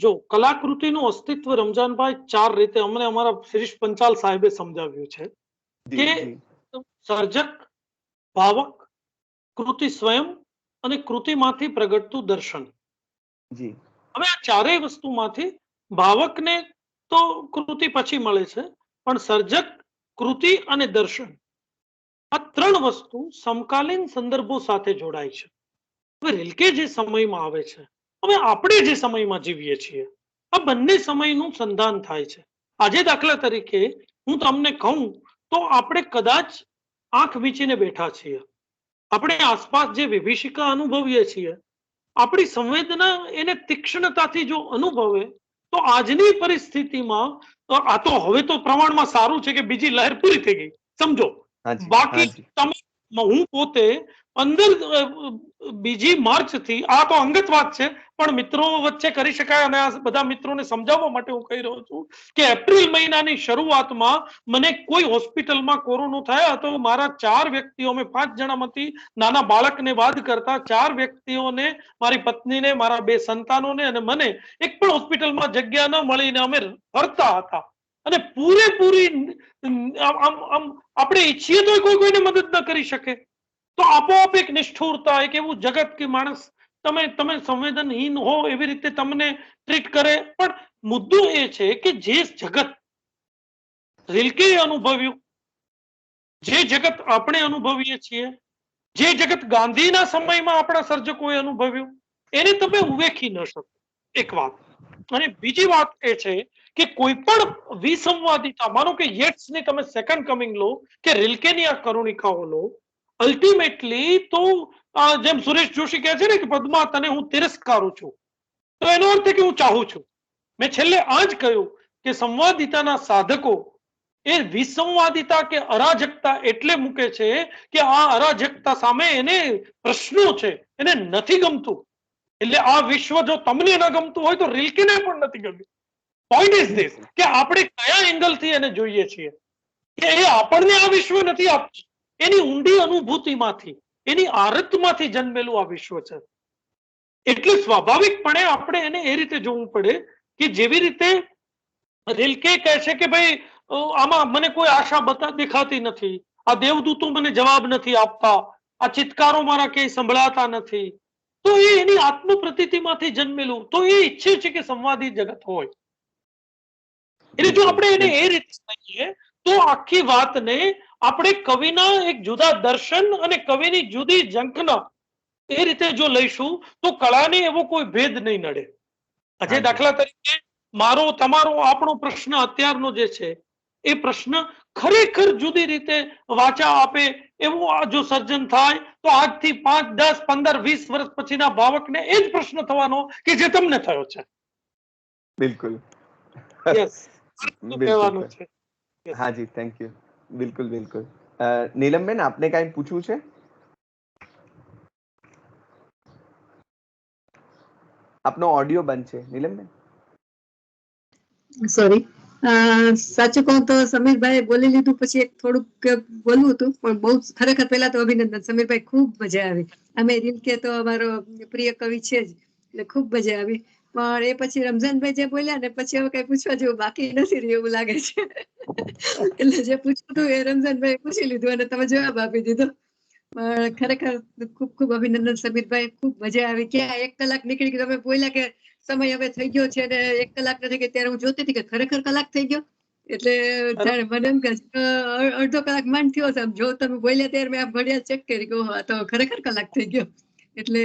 જો કલાકૃતિનું અસ્તિત્વ રમજાનભાઈ 4 રીતે અમને અમારા શિરીષ પંચાલ સાહેબે સમજાવ્યું છે કે સર્જક, ભાવક, કૃતિ સ્વયં અને કૃતિમાંથી પ્રગટતું દર્શન. જી. હવે આ ચારેય વસ્તુમાંથી ભાવકને તો કૃતિ પછી મળે છે, પણ સર્જક, કૃતિ અને દર્શન, આ 3 વસ્તુ સમકાલીન સંદર્ભો સાથે જોડાય છે. હવે રિલ્કે જે સમયમાં આવે છે, હવે આપણે જે સમયમાં જીવીએ છીએ, આ બંને સમયનું સંધાન થાય છે. આજે દાખલા તરીકે હું તમને કહું તો આપણે કદાચ આંખ વીંચીને બેઠા છીએ. આપણે આસપાસ જે વિભીષિકા અનુભવીએ છીએ, આપણી સંવેદના એને તીક્ષ્ણતાથી જો અનુભવે તો આજની પરિસ્થિતિમાં આ તો હવે તો પ્રમાણમાં સારું છે કે બીજી લહેર પૂરી થઈ ગઈ, સમજો. બાકી તમે હું પોતે 2 માર્ચ થી, આ તો અંગત વાત છે પણ મિત્રો વચ્ચે કરી શકાય અને આ બધા મિત્રોને સમજાવવા માટે હું કહી રહ્યો છું કે એપ્રિલ મહિનાની શરૂઆતમાં મને કોઈ હોસ્પિટલમાં કોરોના થયા તો મારા 4 વ્યક્તિઓ, અમે 5 જણામાંથી નાના બાળકને બાદ કરતા 4 વ્યક્તિઓને, મારી પત્નીને, મારા 2 સંતાનોને અને મને એક પણ હોસ્પિટલમાં જગ્યા ન મળીને અમે ફરતા હતા. અને પૂરેપૂરી આપણે ઈચ્છીએ તો કોઈને મદદ ન કરી શકે. તો આપોઆપ એક નિષ્ઠુરતા, એક એવું જગત કે માણસ તમે સંવેદનહીન હો એવી રીતે તમને ટ્રીટ કરે. પણ મુદ્દો એ છે કે જે જગત રિલ્કે અનુભવ્યું, જે જગત આપણે અનુભવીએ છીએ, જે જગત ગાંધીના સમયમાં આપણા સર્જકોએ અનુભવ્યું, એને તમે ઉવેખી ન શકો, એક વાત. અને બીજી વાત એ છે કે કોઈ પણ વિસંવાદિતા, માનો કે યેટ્સની તમે સેકન્ડ કમિંગ લો કે રિલ્કેની આ કરુણિકાઓ લો, અલ્ટિમેટલી તો જેમ સુરેશ જોશી કહે છે ને કે પદ્મા તને હું તિરસ્કારું છું, તો એનો અર્થ કે હું ચાહું છું. મેં છેલ્લે આ જ કહ્યું કે સંવાદિતાના સાધકો એ વિસંવાદિતા કે અરાજકતા એટલે મૂકે છે કે આ અરાજકતા સામે એને પ્રશ્નો છે, એને નથી ગમતું. એટલે આ વિશ્વ જો તમને ન ગમતું હોય તો રિલ્કેને પણ નથી ગમ્યું. પોઈન્ટ ઇઝ ધીસ કે આપણે કયા એંગલથી એને જોઈએ છીએ, કે એ આપણને આ વિશ્વ નથી આપતું, એની ઊંડી અનુભૂતિમાંથી, એની આરતમાંથી જન્મેલું આ વિશ્વ છે. એટલે સ્વાભાવિકપણે આપણે એને એ રીતે જોવું પડે કે જેવી રીતે રિલ્કે કહે છે કે ભાઈ આમાં મને કોઈ આશા દેખાતી નથી, આ દેવદૂતો મને જવાબ નથી આપતા, આ ચિત્કારો મારા ક્યાંય સંભળાતા નથી. તો એ એની આત્મપ્રતીતિમાંથી જન્મેલું, તો એ ઈચ્છે છે કે સંવાદી જગત હોય. એટલે જો આપણે એને એ રીતે કહીએ તો આખી વાતને આપણે કવિના એક જુદા દર્શન અને કવિની જુદી ઝંખના એ રીતે જો લઈશું તો કળાને એવો કોઈ ભેદ નહીં નડે. આજે દાખલા તરીકે મારો, તમારો, આપણો પ્રશ્ન અત્યારનો જે છે એ પ્રશ્ન ખરેખર જુદી રીતે વાચા આપે એવું જો સર્જન થાય તો આજથી 5, 10, 15, 20 વર્ષ પછીના ભાવકને એ જ પ્રશ્ન થવાનો કે જે તમને થયો છે. બિલકુલ. યસ, કહેવાનું છે. હાજી, થેન્ક યુ. બિલકુલ બિલકુલ. નીલમબેન, આપને કઈ પૂછવું છે? આપનો ઓડિયો બંધ છે નીલમબેન. સોરી, સાચું કહું તો સમીરભાઈ બોલી લીધું પછી એક થોડુંક બોલવું હતું, પણ બહુ ખરેખર પહેલા તો અભિનંદન સમીરભાઈ, ખૂબ મજા આવી. અમે રિલ્કે તો અમારો પ્રિય કવિ છે જ, એટલે ખૂબ મજા આવી. પણ એ પછી રમઝાનભાઈ જે બોલ્યા ને પછી હવે કઈ પૂછવા જેવું બાકી નથી રહ્યું એવું લાગે છે. એટલે જે પૂછવું હતું એ રમઝાનભાઈ પૂછી લીધું અને તમે જવાબ આપી દીધો. પણ ખરેખર ખૂબ ખૂબ અભિનંદન સમીરભાઈ, ખૂબ મજા આવી. ક્યાં 1 કલાક નીકળી ગઈ, તમે બોલ્યા કે સમય હવે થઈ ગયો છે અને 1 કલાક નથી ગઈ, ત્યારે હું જોતી હતી કે ખરેખર કલાક થઈ ગયો. એટલે મને એમ કે અડધો કલાક માંડ થયો છે. જો તમે બોલ્યા ત્યારે મેં ઘડિયાળ ચેક કરી કે તો ખરેખર કલાક થઈ ગયો. એટલે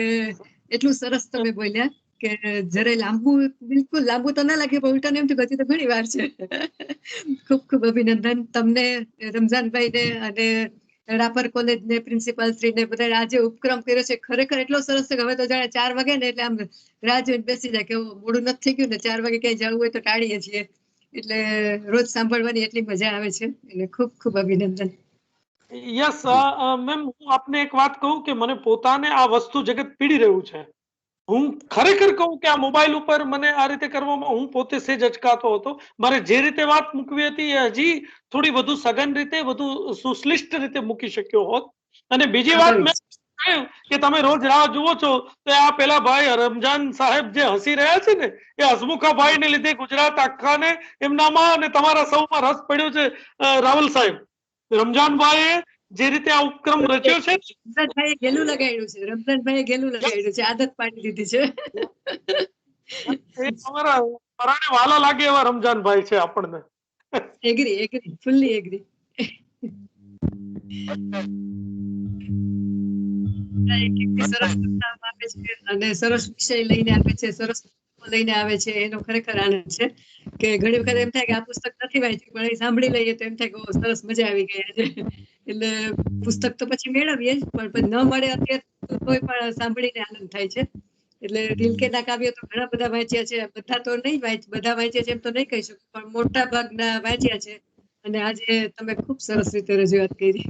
એટલું સરસ તમે બોલ્યા કે જરાય લાંબુ, બિલકુલ લાંબુ તો ના લાગ્યું, પણ ઉલટાને એમ થયું હજી તો ઘણી વાર છે. ખૂબ ખૂબ અભિનંદન તમને, રમઝાનભાઈ ને અને રાપર કોલેજ ને પ્રિન્સિપાલ શ્રી ને બધા આજે ઉપક્રમ કર્યો છે, ખરેખર એટલો સરસ છે કે હવે તો જાણે 4 વાગે ને એટલે આમ રાહ જોઈને બેસી જાય કે મોડું નથી થઈ ગયું ને, 4 વાગે ક્યાંય જવું હોય તો ટાળીએ છીએ. એટલે રોજ સાંભળવાની એટલી મજા આવે છે. એટલે ખૂબ ખૂબ અભિનંદન. યસ મેમ, હું આપને એક વાત કહું કે મને પોતાને આ વસ્તુ જગત પીડી રહ્યું છે. હું ખરેખર કહું કે આ મોબાઈલ ઉપર મને આ રીતે કરવામાં હું પોતે સેજ અચકાતો હતો. મારે જે રીતે વાત મૂકવી હતી એ હજી થોડી વધુ સઘન રીતે, વધુ સુશ્લિષ્ટ રીતે મૂકી શક્યો હોત. અને બીજી વાત મેં કહ્યું કે તમે રોજ રાહ જુઓ છો તો આ પેલા ભાઈ રમજાન સાહેબ જે હસી રહ્યા છે ને, એ હસમુખાભાઈ ને લીધે ગુજરાત આખાને એમનામાં અને તમારા સૌમાં રસ પડ્યો છે. રાહુલ સાહેબ, રમજાનભાઈએ જે રીતે આ ઉપક્રમ રચ્યો છે, રમઝાનભાઈએ ગેલું લગાડ્યું છે, રમઝાનભાઈએ ગેલું લગાડ્યું છે, આદત પાડી દીધી છે. એ તમારા પરાણે વાલા લાગે એવા રમજાનભાઈ છે આપણને. Agree, fully agree. સરસ આપે છે અને સરસ વિષય લઈને આપે છે, સરસ લઈને આવે છે એનો ખરેખર આનંદ છે કે ઘણી વખત એમ થાય કે આ પુસ્તક નથી વાંચ્યું પણ એ સાંભળી લઈએ તો એમ થાય કે સરસ મજા આવી ગઈ આજે. એટલે પુસ્તક તો પછી મેળવીએ જ પણ પછી ન મળે અત્યારે તોય પણ સાંભળીને આનંદ થાય છે. એટલે રિલકેના કાવ્યો તો ઘણા બધા વાંચ્યા છે, બધા તો નહીં બધા વાંચ્યા છે એમ તો નહીં કહી શકું પણ મોટા ભાગના વાંચ્યા છે. અને આજે તમે ખૂબ સરસ રીતે રજૂઆત કરી.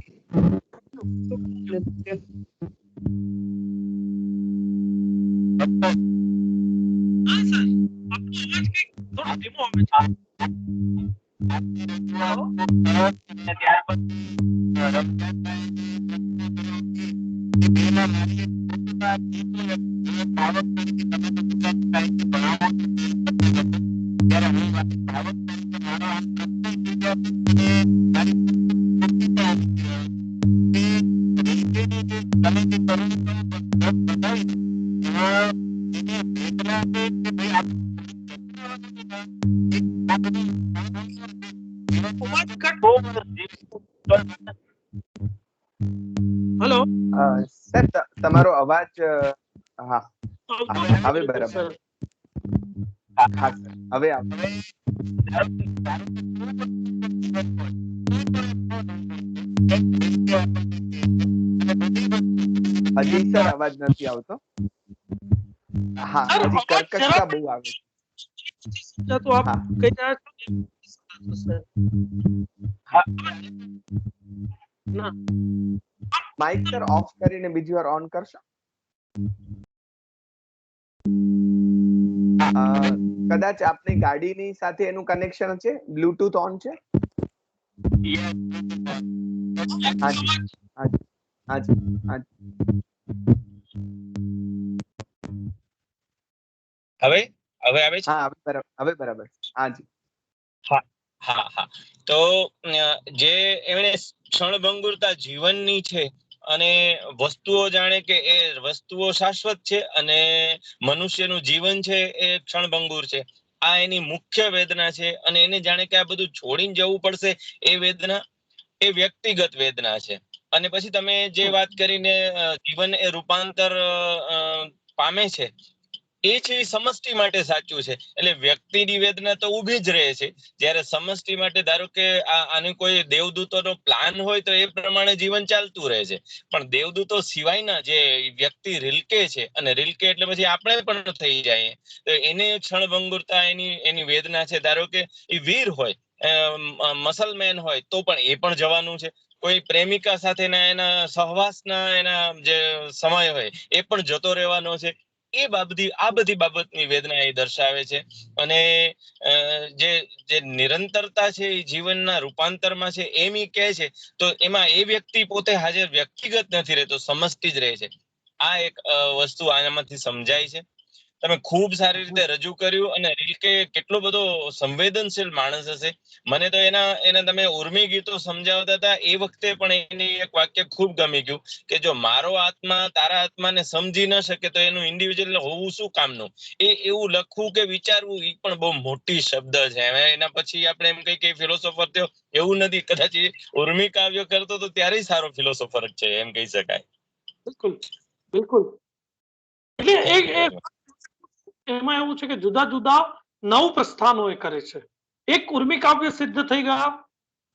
હેલો સર તમારો અવાજ હા હવે બરાબર. હા સર હવે હજી સર અવાજ નથી આવતો. હા હજી કર્કશતા બહુ આવે છે. તો આપ કહી રહ્યા છો ના માઇક સર ઓફ કરીને બીજી વાર ઓન કરશો. કદાચ આપની ગાડીની સાથે એનું કનેક્શન છે, બ્લૂટૂથ ઓન છે. હાજી હાજી હાજી હાજી. હવે હવે આવે છે? હા હવે બરાબર. હાજી. હા હા હા. તો જે એમણે ક્ષણભંગુરતા જીવનની છે અને વસ્તુઓ જાણે કે એ વસ્તુઓ શાશ્વત છે અને મનુષ્યનું જીવન છે એ ક્ષણભંગુર છે. આ એની મુખ્ય વેદના છે અને એને જાણે કે આ બધું છોડીને જવું પડશે એ વેદના એ વ્યક્તિગત વેદના છે. અને પછી તમે જે વાત કરીને જીવન એ રૂપાંતર પામે છે એ છે સમષ્ટિ માટે સાચું છે. એટલે વ્યક્તિની વેદના તો ઊભી જ રહે છે. જ્યારે સમષ્ટિ માટે ધારો કે આની કોઈ દેવદૂતોનો પ્લાન હોય તો એ પ્રમાણે જીવન ચાલતું રહે છે. પણ દેવદૂતો સિવાયના જે વ્યક્તિ રીલકે છે અને રીલકે એટલે પછી આપણે પણ થઈ જાય તો એને ક્ષણભંગુરતા એની વેદના છે. ધારો કે એ વીર હોય, મસલમેન હોય તો પણ એ પણ જવાનું છે. કોઈ પ્રેમિકા સાથેના એના સહવાસના એના જે સમય હોય એ પણ જતો રહેવાનો છે. આ બધી બાબતની વેદના એ દર્શાવે છે. અને જે નિરંતરતા છે એ જીવનના રૂપાંતરમાં છે એમ ઈ કહે છે. તો એમાં એ વ્યક્તિ પોતે હાજર વ્યક્તિગત નથી રહેતો, સમષ્ટિ જ રહે છે. આ એક વસ્તુ આનામાંથી સમજાય છે. તમે ખૂબ સારી રીતે રજૂ કર્યું અને રીલકે કેટલો બધો સંવેદનશીલ માણસ હશે. મને તો એના તમે ઉર્મી ગીતો સમજાવતા હતા એ વખતે પણ એની એક વાક્ય ખૂબ ગમી ગયું કે જો મારો આત્મા તારા આત્માને સમજી ન શકે તો એનું ઇન્ડિવિજ્યુઅલ હોવું શું કામનું. એવું લખવું કે વિચારવું એ પણ બહુ મોટી શબ્દ છે. એના પછી આપણે એમ કઈ ફિલોસોફર થયો એવું નથી. કદાચ ઉર્મી કાવ્ય કરતો તો ત્યારે સારો ફિલોસોફર જ છે એમ કહી શકાય. બિલકુલ બિલકુલ. એટલે એમાં એવું છે કે જુદા જુદા નવ પ્રસ્થાનો એ કરે છે. એક ઉર્મી કાવ્ય સિદ્ધ થઈ ગયા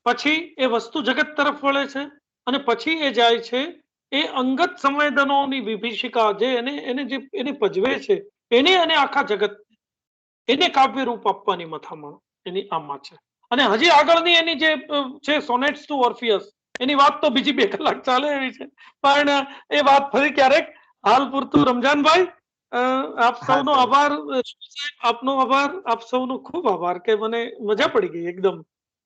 પછી એ વસ્તુ જગત તરફ વળે છે અને પછી એ જાય છે એ અંગત સંવેદનોની વિભીષિકા જે એને પજવે છે એને અને આખા જગત એને કાવ્ય રૂપ આપવાની મથામણ એની આમાં છે. અને હજી આગળની એની જે છે સોનેટ્સ ટુ ઓર્ફિયસ એની વાત તો બીજી 2 કલાક ચાલે એવી છે. પણ એ વાત ફરી ક્યારેક. હાલ પૂરતું રમજાનભાઈ આપ સૌનો આભાર. આપનો આભાર. આપ સૌનો ખૂબ આભાર કે મને મજા પડી ગઈ એકદમ.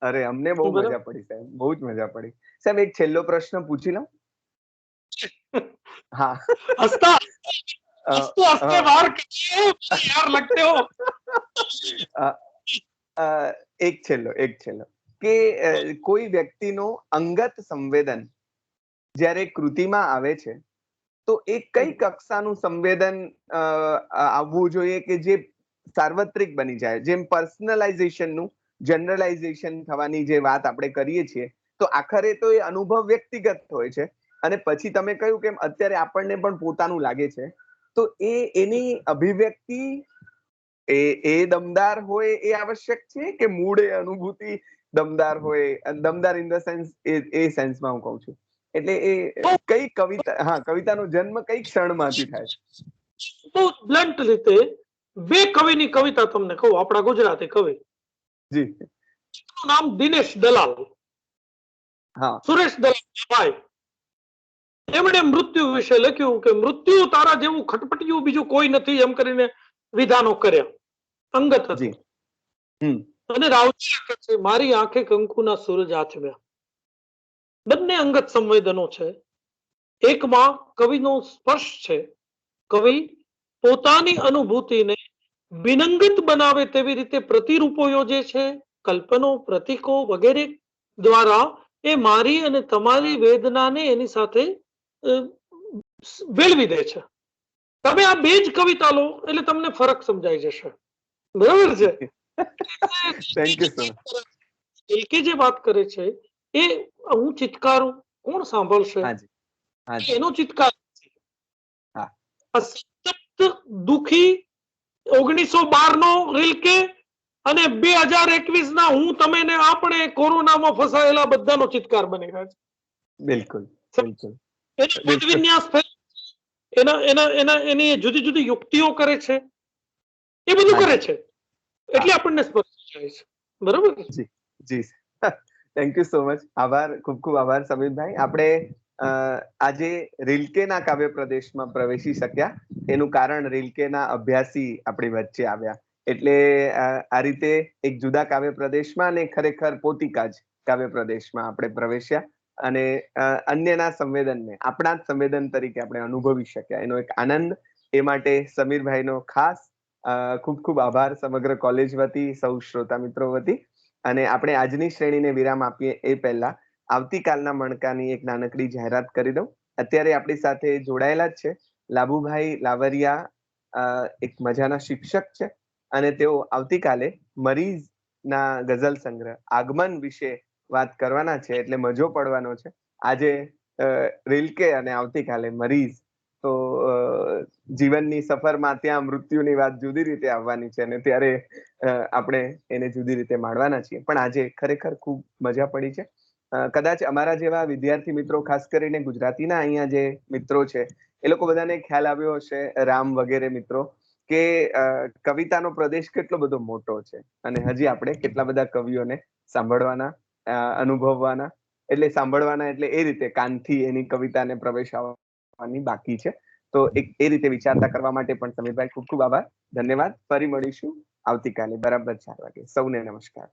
અરે અમને બહુ મજા પડી સાહેબ, બહુ જ મજા પડી સાહેબ. એક છેલ્લો પ્રશ્ન પૂછી લઉં? હા હસતા હસતે बाहर यार लगते हो. એક છેલ્લો કે કોઈ વ્યક્તિનો અંગત સંવેદન જ્યારે કૃતિમાં આવે છે તો એ કઈ કક્ષાનું સંવેદન આવવું જોઈએ કે જે સાર્વત્રિક બની જાય? જેમ પર્સનલાઇઝેશનનું જનરલાઇઝેશન થવાની જે વાત આપણે કરીએ છીએ તો આખરે તો એ અનુભવ વ્યક્તિગત હોય છે. અને પછી તમે કહ્યું કે અત્યારે આપણને પણ પોતાનું લાગે છે તો એની અભિવ્યક્તિ એ દમદાર હોય એ આવશ્યક છે કે મૂળ એ અનુભૂતિ દમદાર હોય? દમદાર ઇન ધ સેન્સ એ સેન્સમાં હું કહું છું. એટલે એ કઈ કવિતા, હા, કવિતાનો જન્મ કઈ ક્ષણમાંથી થાય? બહુ બ્લન્ટ રીતે બે કવિની કવિતા તમને કહું, આપણા ગુજરાતી કવિ, જી. એનું નામ દિનેશ દલાલ, હા. સુરેશ દલાલ ભાઈ. એમણે મૃત્યુ વિશે લખ્યું કે મૃત્યુ તારા જેવું ખટપટિયું બીજું કોઈ નથી, એમ કરીને વિધાનો કર્યા, અંગત જી. હતું. અને રાવજી લખે છે, મારી આંખે કંકુના સૂરજ આચમ્યા. બંને અંગત સંવેદનો છે. એકમાં કવિનો સ્પર્શ છે. કવિ પોતાની અનુભૂતિને બિનંગત બનાવે તેવી રીતે પ્રતિરૂપો યોજે છે. કલ્પનો, પ્રતીકો વગેરે દ્વારા એ મારી અને તમારી વેદનાને એની સાથે ભેળવી દે છે. તમે આ બે જ કવિતા લો એટલે તમને ફરક સમજાઈ જશે. બરાબર છે? Thank you so much. એકે જે વાત કરે છે એ હું ચિત્કારું, કોણ સાંભળશે? હાજી, હાજી. એનો ચિત્કાર. હા. સંતપ્ત દુખી 1912 નો રીલકે અને 2021 ના હું તમે ને આપણે કોરોનામાં ફસાયેલા બધાનો ચિત્કાર બની રહ્યા છે. બિલકુલ, બિલકુલ. એનો પદવિન્યાસ એની જુદી જુદી યુક્તિઓ કરે છે, એ બધું કરે છે, એટલે આપણને સ્પષ્ટ થાય છે. બરાબર? જી, જી. Thank you so much. આભાર, ખૂબ ખૂબ આભાર સમીરભાઈ. આપણે આજે રિલ્કેના કાવ્ય પ્રદેશમાં પ્રવેશી શક્યા. એનું કારણ રિલ્કેના અભ્યાસી આપણી વચ્ચે આવ્યા. એટલે આ રીતે એક જુદા કાવ્ય પ્રદેશમાં અને ખરેખર પોતિકા જ કાવ્ય પ્રદેશમાં આપણે પ્રવેશ્યા અને અન્યના સંવેદનને આપણા જ સંવેદન તરીકે આપણે અનુભવી શક્યા. એનો એક આનંદ. એ માટે સમીરભાઈનો ખાસ ખૂબ ખૂબ આભાર સમગ્ર કોલેજ વતી, સૌ શ્રોતા મિત્રો વતી. અને આપણે આજની શ્રેણીને વિરામ આપીએ એ પહેલા આવતીકાલના મણકાની એક નાનકડી જાહેરાત કરી દઉં. અત્યારે આપણી સાથે જોડાયેલા જ છે લાભુભાઈ લાવરિયા, એક મજાના શિક્ષક છે અને તેઓ આવતીકાલે મરીઝના ગઝલ સંગ્રહ આગમન વિશે વાત કરવાના છે, એટલે મજો પડવાનો છે. આજે રિલ્કે અને આવતીકાલે મરીઝ. તો જીવનની સફરમાં ત્યાં મૃત્યુની વાત જુદી રીતે આવવાની છે અને ત્યારે આપણે એને જુદી રીતે માણવાના છીએ. પણ આજે ખરેખર ખૂબ મજા પડી છે. કદાચ અમારા જેવા વિદ્યાર્થી મિત્રો, ખાસ કરીને ગુજરાતીના અહીંયા જે મિત્રો છે, એ લોકો બધાને ખ્યાલ આવ્યો હશે, રામ વગેરે મિત્રો, કે કવિતાનો પ્રદેશ કેટલો બધો મોટો છે અને હજી આપણે કેટલા બધા કવિઓને સાંભળવાના, અનુભવવાના, એટલે સાંભળવાના એટલે એ રીતે કાનથી એની કવિતાને પ્રવેશ આવવાની બાકી છે. તો એ રીતે વિચારતા કરવા માટે પણ સમીરભાઈ ખૂબ ખૂબ આભાર, ધન્યવાદ. ફરી મળીશું આવતીકાલે બરાબર 4 વાગે. સૌને નમસ્કાર.